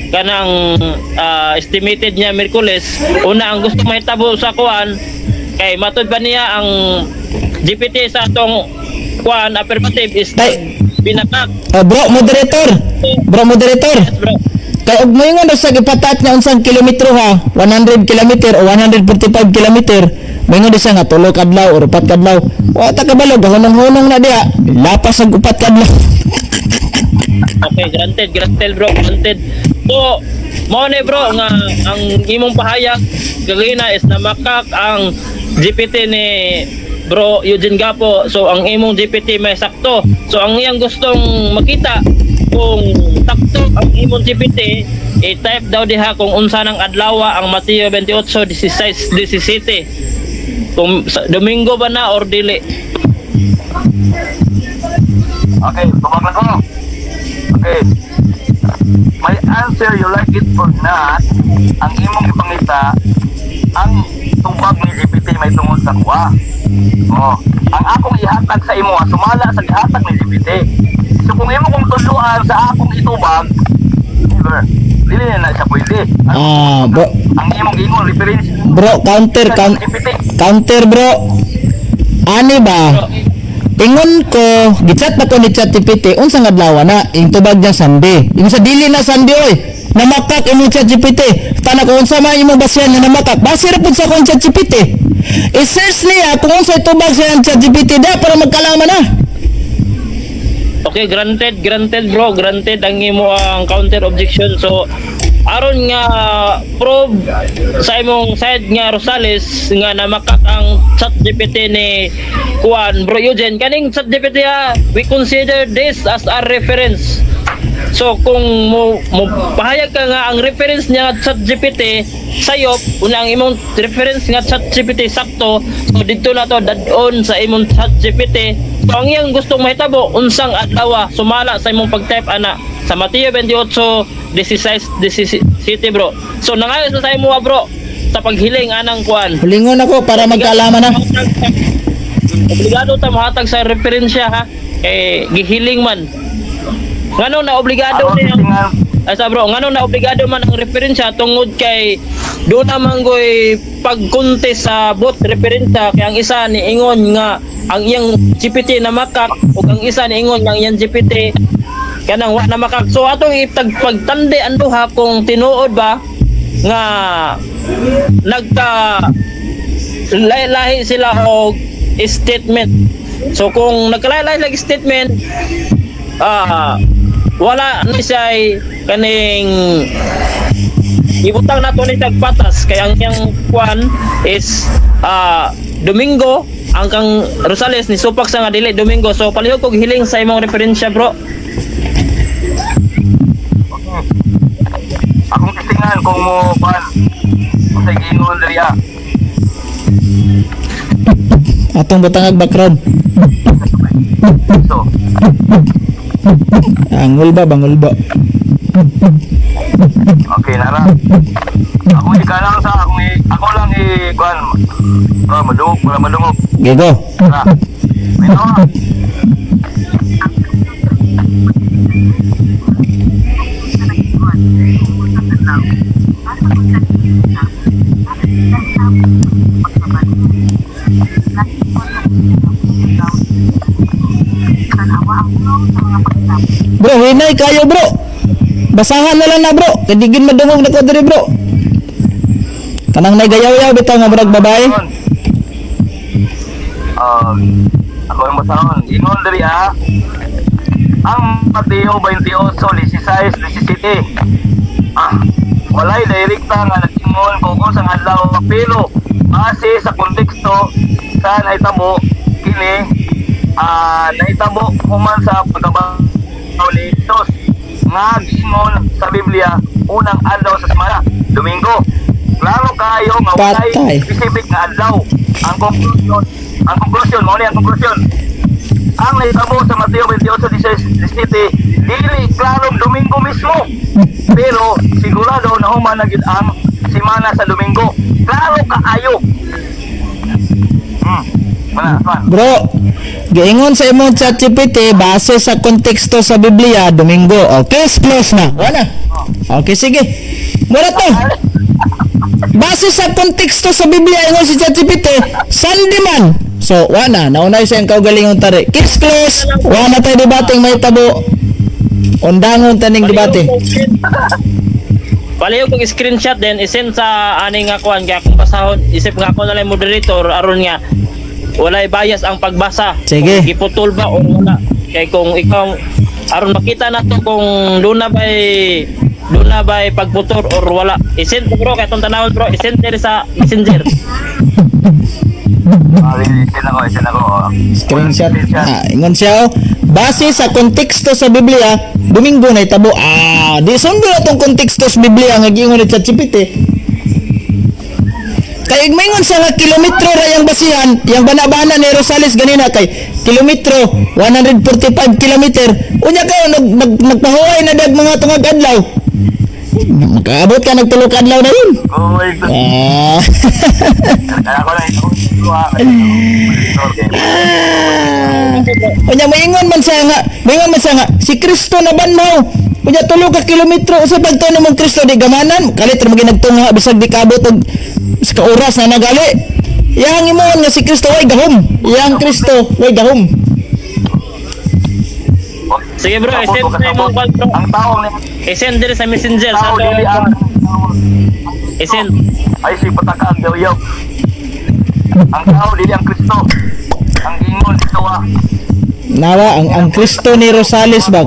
kanang estimated niya Miyerkules. Una ang gusto mahitabo sa kuan kay matud ba niya ang GPT sa atong kuan affirmative is Tay. pinakak. Bro moderator. Yes, bro. Kay og moingon sa gipatat niya unsang kilometro ha, 100 kilometer o 145 kilometer. Moingon siya nga tulo kadlaw o 4 kadlaw. Wa ta kabalo gahunong-hunong na diha. Lapas ang 4 kadlaw. Okay, granted bro, granted. So, mo ni bro nga ang imong pahayag gagina is namakak ang GPT ni Bro Eugene Gapo. So ang imong GPT may sakto. So ang iyang gustong makita kung sakto ang imong GPT, i-type daw diha kung unsa nang adlaw ang Mateo 28:16-17. Kung Domingo ba na or dili. Okay, tubag na ko. Okay. My answer, you like it or not, ang imong ipangita, ang tubag ni GPT may tungod sa kuha. Oh, ang akong ihatag sa imo, sumala sa ihatag ni GPT. So kung imo kong tuluan sa akong itubag, dili na siya pwede. Bro. Ang imong ingon reference. Bro, counter bro. Ani ba? Ingon ko, gichat na ko ni ChatGPT, unsang adlaw na, yung tubag niya Sunday. Yung sa dili na Sunday, oy. Namakak imong ChatGPT. Tana ko, unsa man imong basyan na namakak. Base ra pud sa akong ChatGPT. I-search niya kung unsa tubag siya ng ChatGPT da para magkalaman na. Okay, granted bro, granted ang imo ang counter objection. So aron nga prove sa imong side nga Rosales nga namakak ang ChatGPT ni Juan Bro Eugene kaning ChatGPT we consider this as a reference. So kung mo pahayag ka nga ang reference niya ChatGPT sayop una ang imong reference nga ChatGPT sakto, so dito na to dadon sa imong ChatGPT. So ang iyang gustong mahitabo unsang adlaw sumala sa imong pag-type ana sa Mateo 28:16-17 bro. So nangayo sa imo bro sa paghiling anang kuan. Hulingon ako para magkalaman na. Obligado ta mohatag sa referensya ha. Kay gihiling man. Ngano na obligado niya. Asa bro, ngano na obligado man ang referensya tungod kay doon naman goy pagkunti sa bot referensya kay ang isa ni ingon nga ang iyang GPT na makak ug ang isa ni ingon nga ang iyang GPT kanang wa na makak. So atong pagtandi ang duha kung tinuod ba nga nagka lahi sila og statement. So kung nagkalahi lag statement wala ni siya kaning ibutang nato ni tagpatas kay ang iyang kwan is Domingo ang kang Rosales ni supak sa nga dili Domingo. So palihog kog hiling sa imong referensya bro. Akong testingan kung mo pan sa gingon diri Atong butangag background. So, Angol ba? okay nara. Ako lang sa ako lang kuan. Madungog, wala madungog. Gigo. Nara. May tawa. Bro, hinay kayo bro. Basahan na lang na bro. Kadigin madungog na ko diri bro. Kanang nagayaw-yaw bitaw nga brag babae. Ako yung masahon. Ingon diri ang Mateo 28:16, 17. Walay direkta nga nag-ingon kung sa adlaw pero base sa konteksto sa nahitabo kini nahitabo human sa pagkabaw ni Jesus nga giingon sa Biblia unang adlaw sa semana, Domingo. Klaro kayo nga walay Patay. specific nga adlaw. Ang conclusion mo ni ang conclusion. Ang nahitabo sa Mateo 28:17 dili klarong Domingo mismo. Pero sigurado na human na gid ang semana sa Domingo. Klaro kaayo. Bro, giingon sa imong ChatGPT base sa konteksto sa Biblia Domingo. Okay, close na. Wala. Okay, sige. Mura to. Base sa konteksto sa Biblia ingon si ChatGPT, Sunday man. So, wala. Naunay sa iyang kaugalingong tari. Case close. Wala tayo debating may tabo. Undangon taning debate. Palihog kog screenshot din isend sa ani nga kuan kaya kung pasahon isip nga ako na lang moderator aron nga walay bias ang pagbasa. Sige. Kung giputol ba o wala. Kay kung ikaw aron makita nato kung doon na ba'y pagputol or wala. Isend mo bro kay itong tanawon bro. Isend diri sa Messenger. Isin ako. Screenshot. Ingon siya oh. Base sa konteksto sa Biblia, Domingo na itabo. Di sundo na tong konteksto sa Biblia nga giingon ni ChatGPT. Kay maingon siya nga kilometro ra yang basihan, yang bana-bana ni Rosales ganina kay kilometro 145 kilometer. Unya kayo nagpahuway na dag mga tungag adlaw. Makaabot ka nagtulog adlaw na yun. Kaya ako lang ito. Unya maingon man siya nga si Kristo na banhaw. Unya tulo ka kilometro usa pagtuo namang Kristo di gamanan, kalit ra magi nagtungha bisag di kabot og sa oras na nagali. Yang imong nga si Kristo way gahom. Yang Kristo way gahom. Sige bro, isend sa imong bro. Ang tao ni Isend diri sa Messenger sa tao dili ang isend. ay si pataka ang yaw-yaw. Ang tao dili ang Kristo. Ang ingon dito Nawa ang Kristo ni Rosales ba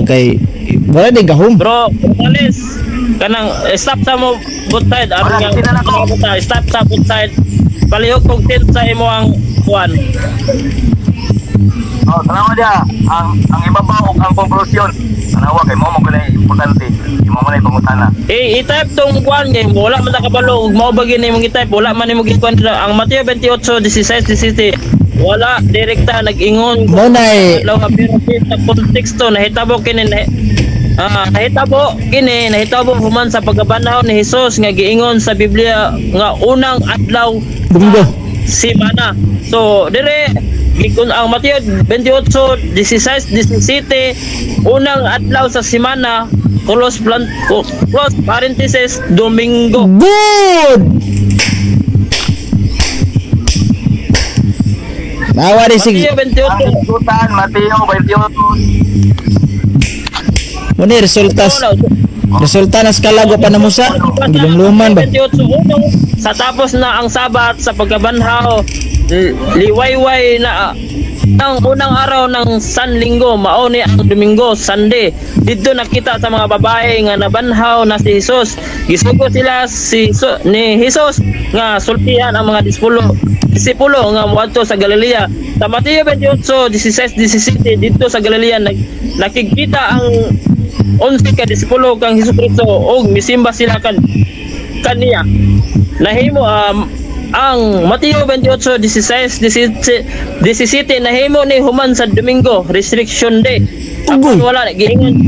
kay wala di gahom. Bro, Rosales, kanang stop sa mo both side aron Wala, nga sinan ako. stop sa both side. Palihog kog send sa imo ang kuan. Tanawa dia ang ibabaw ug ang konklusyon. Tanawa kay mo mo importante. Imo man ay pangutana. I-type tong kuan game, wala man nakabalo ug mao ba gini imong i-type, wala man imong gikuan ang Mateo 28:16, 17. Wala direkta nag-ingon Mo nay law nga pero sa konteksto nahitabo kini nahitabo human sa pagkabanhaw ni Hesus nga giingon sa Biblia nga unang adlaw Domingo. semana. So dire gikon ang Mateo 28:16, 17 unang adlaw sa semana close parenthesis Domingo. Good! Bawa rin sige. Mateo 28. Ang isutan, Mateo 28. Muna resulta na skalago pa na mo sa gilumluman ba? 28 sa tapos na ang Sabat sa pagkabanhaw, liwayway na ang unang araw ng Sanlinggo, mauni ang Domingo, Sunday. Dito nakita sa mga babae nga nabanhaw na si Jesus. Gisugo sila ni Jesus nga sultihan ang mga disipulo nga moadto sa Galilea. Sa Mateo 28:16-17 dito sa Galilea nakikita ang 11 ka disipulo kang Hesukristo og misimba sila kaniya. Nahimo ang Mateo 28:16-17 nahimo ni human sa Domingo, restriction day. Ako wala giingon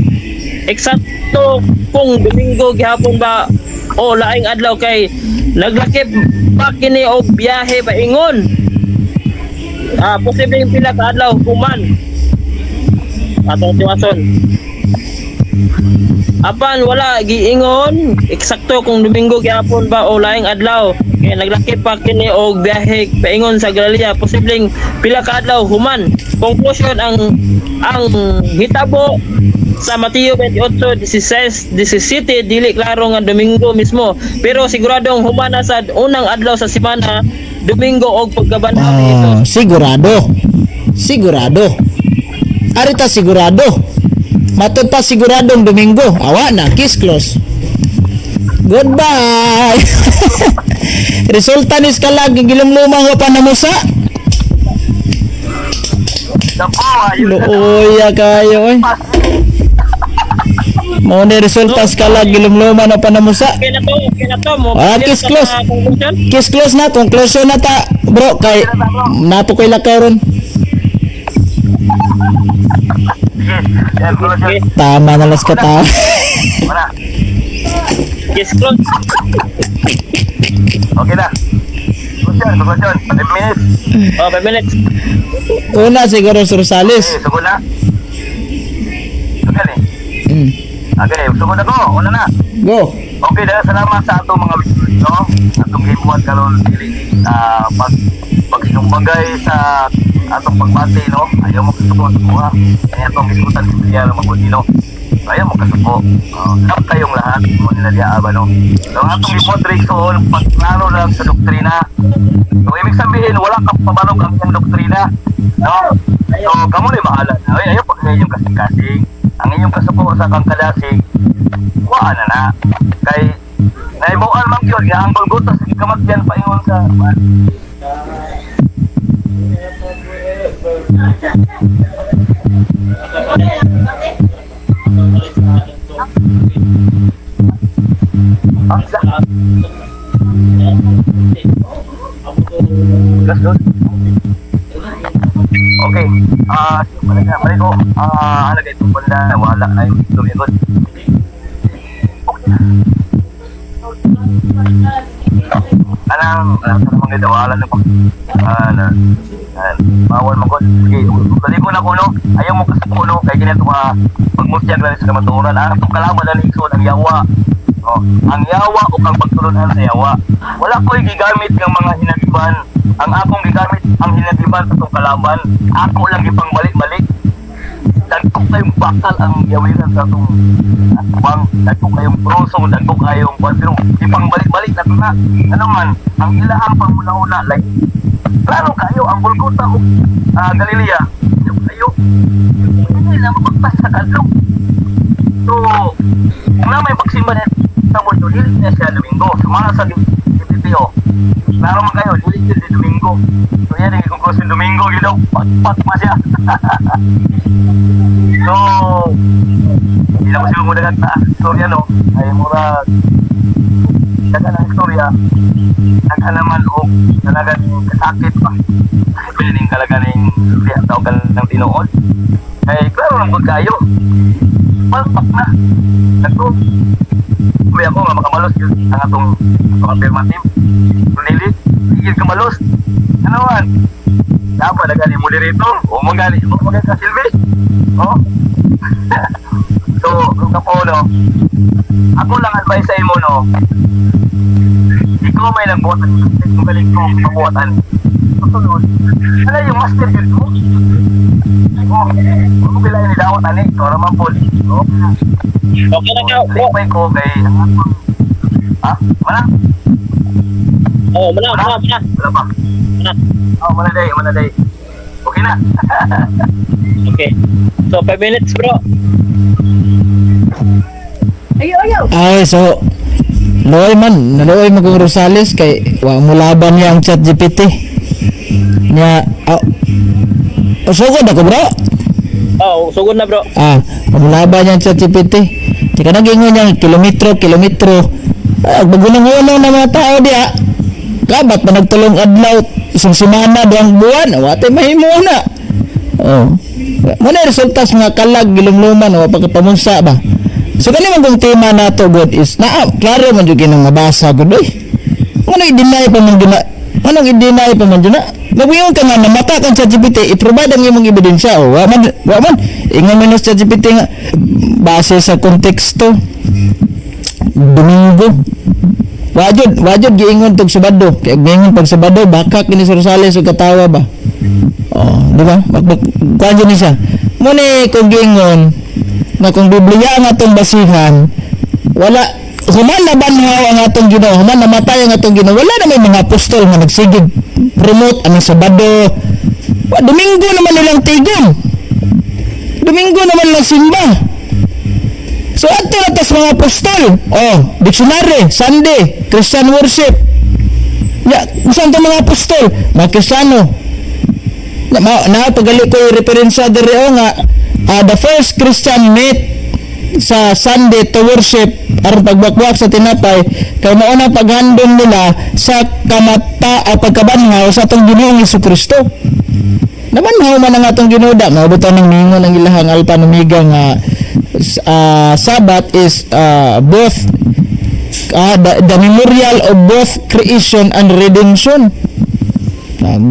eksakto kung Domingo gihapon ba o laing adlaw kay naglakip pa kini og biyahe ba ingon. Posibleng pila ka adlaw human atong tiwason. Apan wala giingon eksakto kung Domingo gyapon ba o laing adlaw kay naglakip pa kini og biyahe paingon sa Galilea, posibleng pila ka adlaw human. Conclusion ang hitabo sa Mateo 28:16-17 dili klaro nga Domingo mismo, pero siguradong humana sa unang adlaw sa semana, Domingo og pagkabanhaw ni Jesus. Sigurado arita sigurado matod pa siguradong Domingo. Awa na, kiss close. Goodbye. Resulta ni skalag gilumlumang wa pa na mo sa Naku, ayun na looya kayo eh. Mo ni resulta skalag gilumlumang wa pa na mo sa. Okay na to mo. Kiss close. Conclusion. Kiss close na, conclusion na ta, bro, kay napo koy lakaw ron. Yan, Okay. Tama na las ka tao. Wala. Kiss close. Okay na. Conclusion. 5 minutes. 5 minutes. Una siguro si Rosales. Okay, sugod na. Okay. Okay, sugod na ko. Una na. Go. Okay, dahil salamat sa atong mga viewers, no? Atong gibuhat karon dili pagsinumbagay sa atong pagbati, no? Ayaw mo kasuko sa buha. Kaya atong biskutan sa siya ng mabuti, no? Ayaw mo kasuko. Sarap kayong lahat, mo nila diya ba, no? So, ang atong gibuhat reason, pagklaro lang sa doktrina. So, ibig sabihin, wala kang pabalog ang iyong doktrina, no? So, kamo na bahala. Ayaw pag inyong kasing-kasing. Ang inyong kasuko sa kang kalasing, wala na. Kay naibuan man gyud nga ang Golgota sa kamatyan paingon sa Okay. Balik ko. Alagay itong banda na wala na yung ito. Anang mga dawalan na po. Bawal mo ko. Sige, balik ko na kuno. Ayaw mo kasi kuno. Kaya ganito ka magmusyag lang sa kamaturan. Ang kalaban na likson, ang yawa. Ang yawa o ang pagtulunan sa yawa. Wala ko'y gigamit ng mga hinagiban. Ang akong gigamit ang hinagiban sa itong kalaban. Ako lang ipangbalik-balik. Dagko kayong bakal ang yawiran sa itong atubang. Dagko kayong prosong, dagko kayong pero ipangbalik-balik na ito na. Ano man, ang ilahang panguna-una, like, klaro kayo, ang Golgota o Galilea, kayo, hindi na mapagpas sa kadlong. So, kung na may pagsimba na tamo ito, dili na siya Domingo. Sumara sa DPPO. Klaro man kayo, dili siya Domingo. So, yan yung conclusion Domingo, yun daw, pat pa siya. So, hindi na kasi mo dagat na istorya, no? Ay mura dagat ang istorya. Naghalaman o talagang kasakit pa. Kasi piling talaga ng istorya tao ka ng tinoon. Ay, klaro lang kung kayo. Palpak na. Nagto. May ako nga makamalos yun ang atong affirmative. Kung dili, higil kamalos. Ano man? Dapat na gani mo dito. O magani ka Silvi. Oh. So, bro Kapo, no? Ako lang advice sa imo, no? Ikaw may nagbuhatan, magaling ko mabuhatan. Kasunod, wala yung master yun mo. Oh, kung bila yung dawat, ani, ikaw naman po. Okay na kayo, bro. May ko kay... Ha? Mana? Oh, mana. Wala pa. Oh, mana day. Okay na. Okay. So, 5 minutes, bro. Ay, so Loy man, naloy mo kung Rosales kay wa mo laban niya ang ChatGPT. Nya, sugod ako bro. Oh, sugod na, bro. Mamulaban niya ang ChatGPT. Di ka nagingon niya kilometro. Bagulang-ulang na mga tao diya. Kabat pa nagtulong adlaw isang semana duang buwan. Wate mahimo na. Oh. Muna resulta sa mga kalag gilumluman o pagkapamunsa ba. So kanina kung tema nato God is klaro man jud kinang mabasa gud oy. Anong i-deny pa man dina? Nabuyon ka nga namata kang ChatGPT, i-provide ang imong ebidensya o wa man ingon man sa ChatGPT nga base sa konteksto. Domingo. Wajud giingon tog Sabado. Kay giingon pag Sabado baka kini sa Rosales ug katawa ba. Oh, di ba? Kuan ni siya. Mo ni kung giingon na kung Biblia ang atong basihan, wala human na banhaw ang atong Ginoo, human namatay ang atong Ginoo, wala na may mga apostol nga nagsigig promote ang Sabado. Domingo naman nilang tigon. Domingo naman lang simba. So ato na tas mga apostol. Oh, dictionary, Sunday, Christian worship. Ya, saan to mga apostol? Mga Kristiyano. Na pagali ko yung referensya diri nga the first Christian met sa Sunday to worship aron pagbakwak sa tinapay kay mao na paghandom nila sa pagkabanhaw sa atong Ginoong Hesukristo. Nabanhaw man ang atong Ginoo da mabutan ng mingon ang ilahang Alpha and Omega nga Sabbath is both the memorial of both creation and redemption.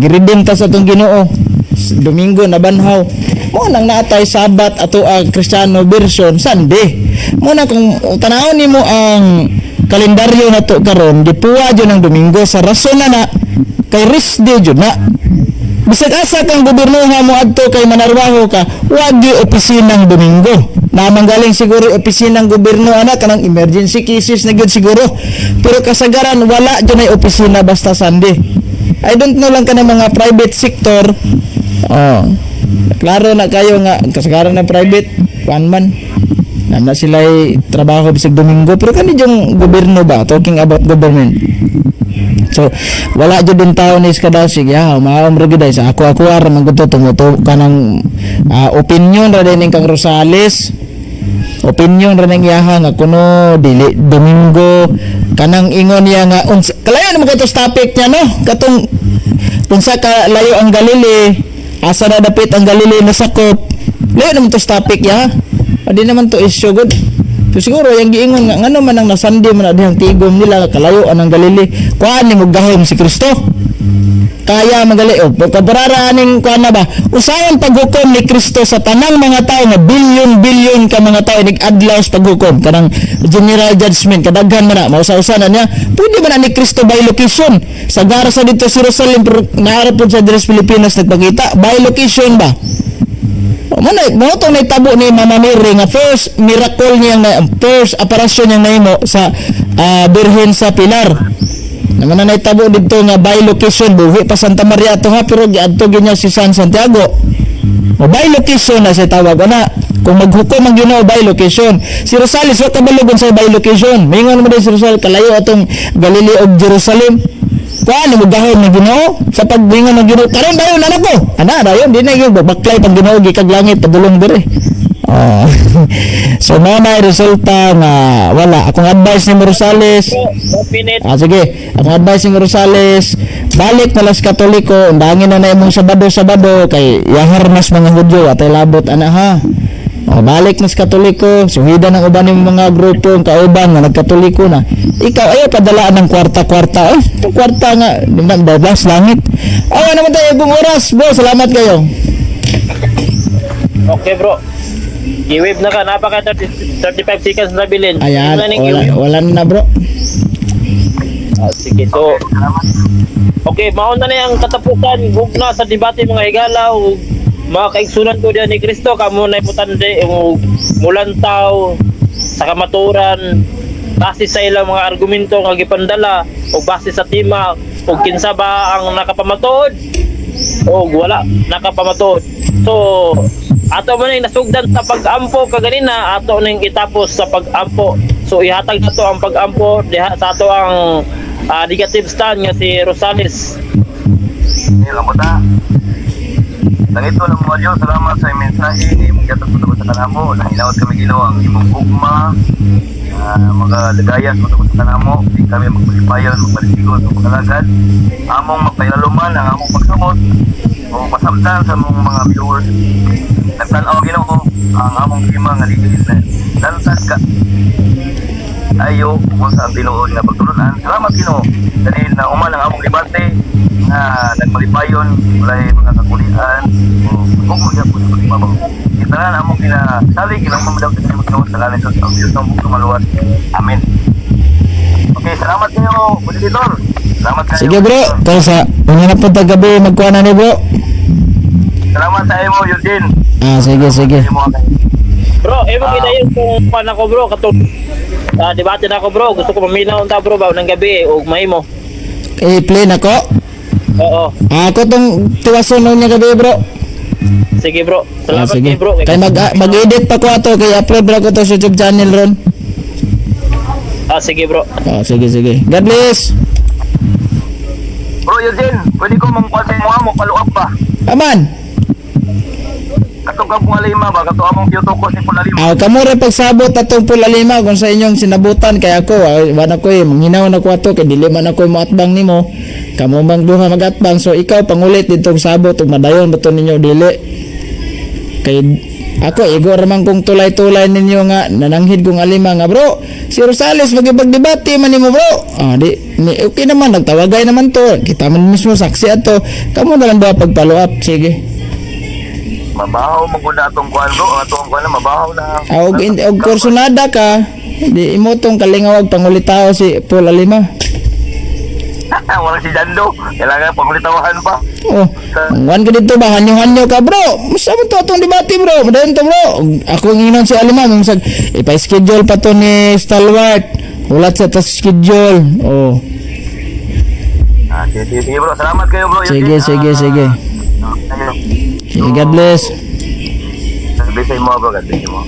Giredeem ta sa atong Ginoo. Domingo nabanhaw. Mo nang naatay Sabat ato ang Kristiyano version Sunday. Mo na kung tanawon nimo ang kalendaryo nato karon gipuwa jud ng Domingo sa rason na kay rest day jud na. Bisag asa kang gobyernoha mo adto kay manarbaho ka, wag di opisinang Domingo. Namang galing siguro opisinang gobyerno ana kanang emergency cases na gyud siguro. Pero kasagaran wala jud ay opisina basta Sunday. I don't know lang kanang mga private sector. Klaro na kayo nga kasagaran ng private one man na sila trabaho bisag Domingo pero kani yung gobyerno ba talking about government. So wala jud din tawo ni kadasig maom ra gid sa ako ar man gud tumuto kanang opinion ra din kang Rosales. Opinion ra ning iyaha nga kuno dili Domingo kanang ingon niya nga kalayo naman kato topic niya no katong unsa ka layo ang Galili asa na dapit ang Galili na sakop layo naman to topic ya adi naman to issue good so siguro yung giingon nga ngano man ang nasandi man adihang tigom nila kalayo ang Galili kuan ni mugahom si Kristo kaya magali pagparara aning kuan na ba usayon paghukom ni Kristo sa tanang mga tao nga bilyon ka mga tao nig-adlaw sa paghukom kanang general judgment kadaghan man na mausa-usa na niya pwede man ni Kristo by location sa gara sa dito sa Jerusalem naara po sa Dres Pilipinas nagpakita by location ba mo to naitabo ni Mama Mary nga first miracle niya first operasyon niya nahimo sa Birhen sa Pilar naman na naitabo dito nga by location buhi pa Santa Maria to ha pero giadto niya si San Santiago o by location na siya tawag na kung maghukom ang Ginoo by location si Rosales wa kabalugon sa by location mingon mo din si Rosales kalayo atong Galileo of Jerusalem kuan mo gahon ng Ginoo sa pagmingon ng Ginoo karon dayon anak ko ana dayon di na gyud baklay pag Ginoo gikag langit padulong dire so na resulta nga wala akong advice ni Rosales sige akong advice ni Rosales balik na las Katoliko undangin na imong Sabado kay yaharmas mga Hudyo atay labot ana ha balik na sa Katoliko suhida ng uban ng mga grupo ang kauban nga nagkatoliko na ikaw ayaw padalaan ng kwarta yung kwarta nga dabas langit naman tayo ibong oras bro salamat kayo Okay, bro. I-wave na ka, napaka 35 seconds na bilin. Ayan, Ano na ning wala, i-wave? wala na bro. Sige, so okay, mauna na yung katapusan gugna sa debate mga higala ug mga kaigsunan ko diyan ni Kristo kamo na iputande yung mulantaw sa kamaturan base sa ilang mga argumento nga gipandala o base sa tema ug kinsa ba ang nakapamatuod o wala nakapamatuod. So ato man yung nasugdan sa pag-ampo kaganina, ato nang itapos sa pag-ampo. So ihatag na to ang pag-ampo diha sa ato ang negative stand nga si Rosales. Hindi lang po ta. Nangito lang mo Diyos, salamat sa mensahe ni mong gatag ko sa kanamo. Nanginawat kami Ginoo ang imong gugma. Mga ligayas mo sa kanamo. Di kami magpalipayon, magpalisigon sa pagkalagad. Among magpayaluman ang among pagsamot o masabtan sa mga viewers. Nagtanaw Ginoo ang among tema nga ligid na lantas ka ayo kung sa tinuod nga pagtulunan. Salamat Ginoo dahil na uman ang among debate na nagmalipayon walay mga kakulian o kung mga po sa pagbabaw. Kita na among kinasali ilang mamadaw sa Ginoo sa ngalan sa Diyos ng bukong maluwas. Amen. Okay, salamat kayo, Moderator. Salamat kayo. Sige bro, kaya sa una na po gabi magkuha na ni bro. Salamat sa imo, Eugene. Sige, sige. Sa imo, Bro, emo gidayon kung pan ako bro katong debate na ako bro. Gusto ko maminaw unta bro ba ng gabi ug mahimo. I-play na ko. Oo. Ako tong tiwason niya gabi bro. Sige bro. Salamat Sige. kay bro. Kay mag-edit pa ko ato kay upload ra ko to sa YouTube channel ron. Sige bro. Sige, sige. God bless. Bro, Eugene, pwede ko mong kuha sa imo mo, paluap ba? Aman. Katong kang pungalima ba? Katong among piyoto ko si punalima. Kamo ra pagsabot atong pula lima kung sa inyong sinabutan kay ako wala ko manghinaw na ko ato kay dili man ako moatbang nimo. Kamo bang duha magatbang so ikaw pangulit dito sabot ug madayon beto ninyo dili. Kay ako igo ra man kung tulay-tulay ninyo nga nananghid kong alima nga bro. Si Rosales magipagdebate man nimo bro. Okay naman nagtawagay naman to. Kita man mismo saksi ato. Kamo na lang ba pagpalo up sige. Mabahaw mo ko na atong kuhan bro. Atong kuhan na mabahaw na. Og kursunada ka. Di imo tong kalingawag pangulitaw si Paul Alima. Walang si Jando. Kailangan pangulitawahan pa. Oh, wan ka dito ba hanyo-hanyo ka bro. Musta mo to atong debate bro. Madayon to bro. Ako ang inon si Alima mong ipa-schedule pa to ni Stalwart. Ulat sa tas schedule. Oh. Sige bro. Salamat kayo bro. Sige, sige, sige. Sige, God bless. God bless sa imo bro. God bless mo.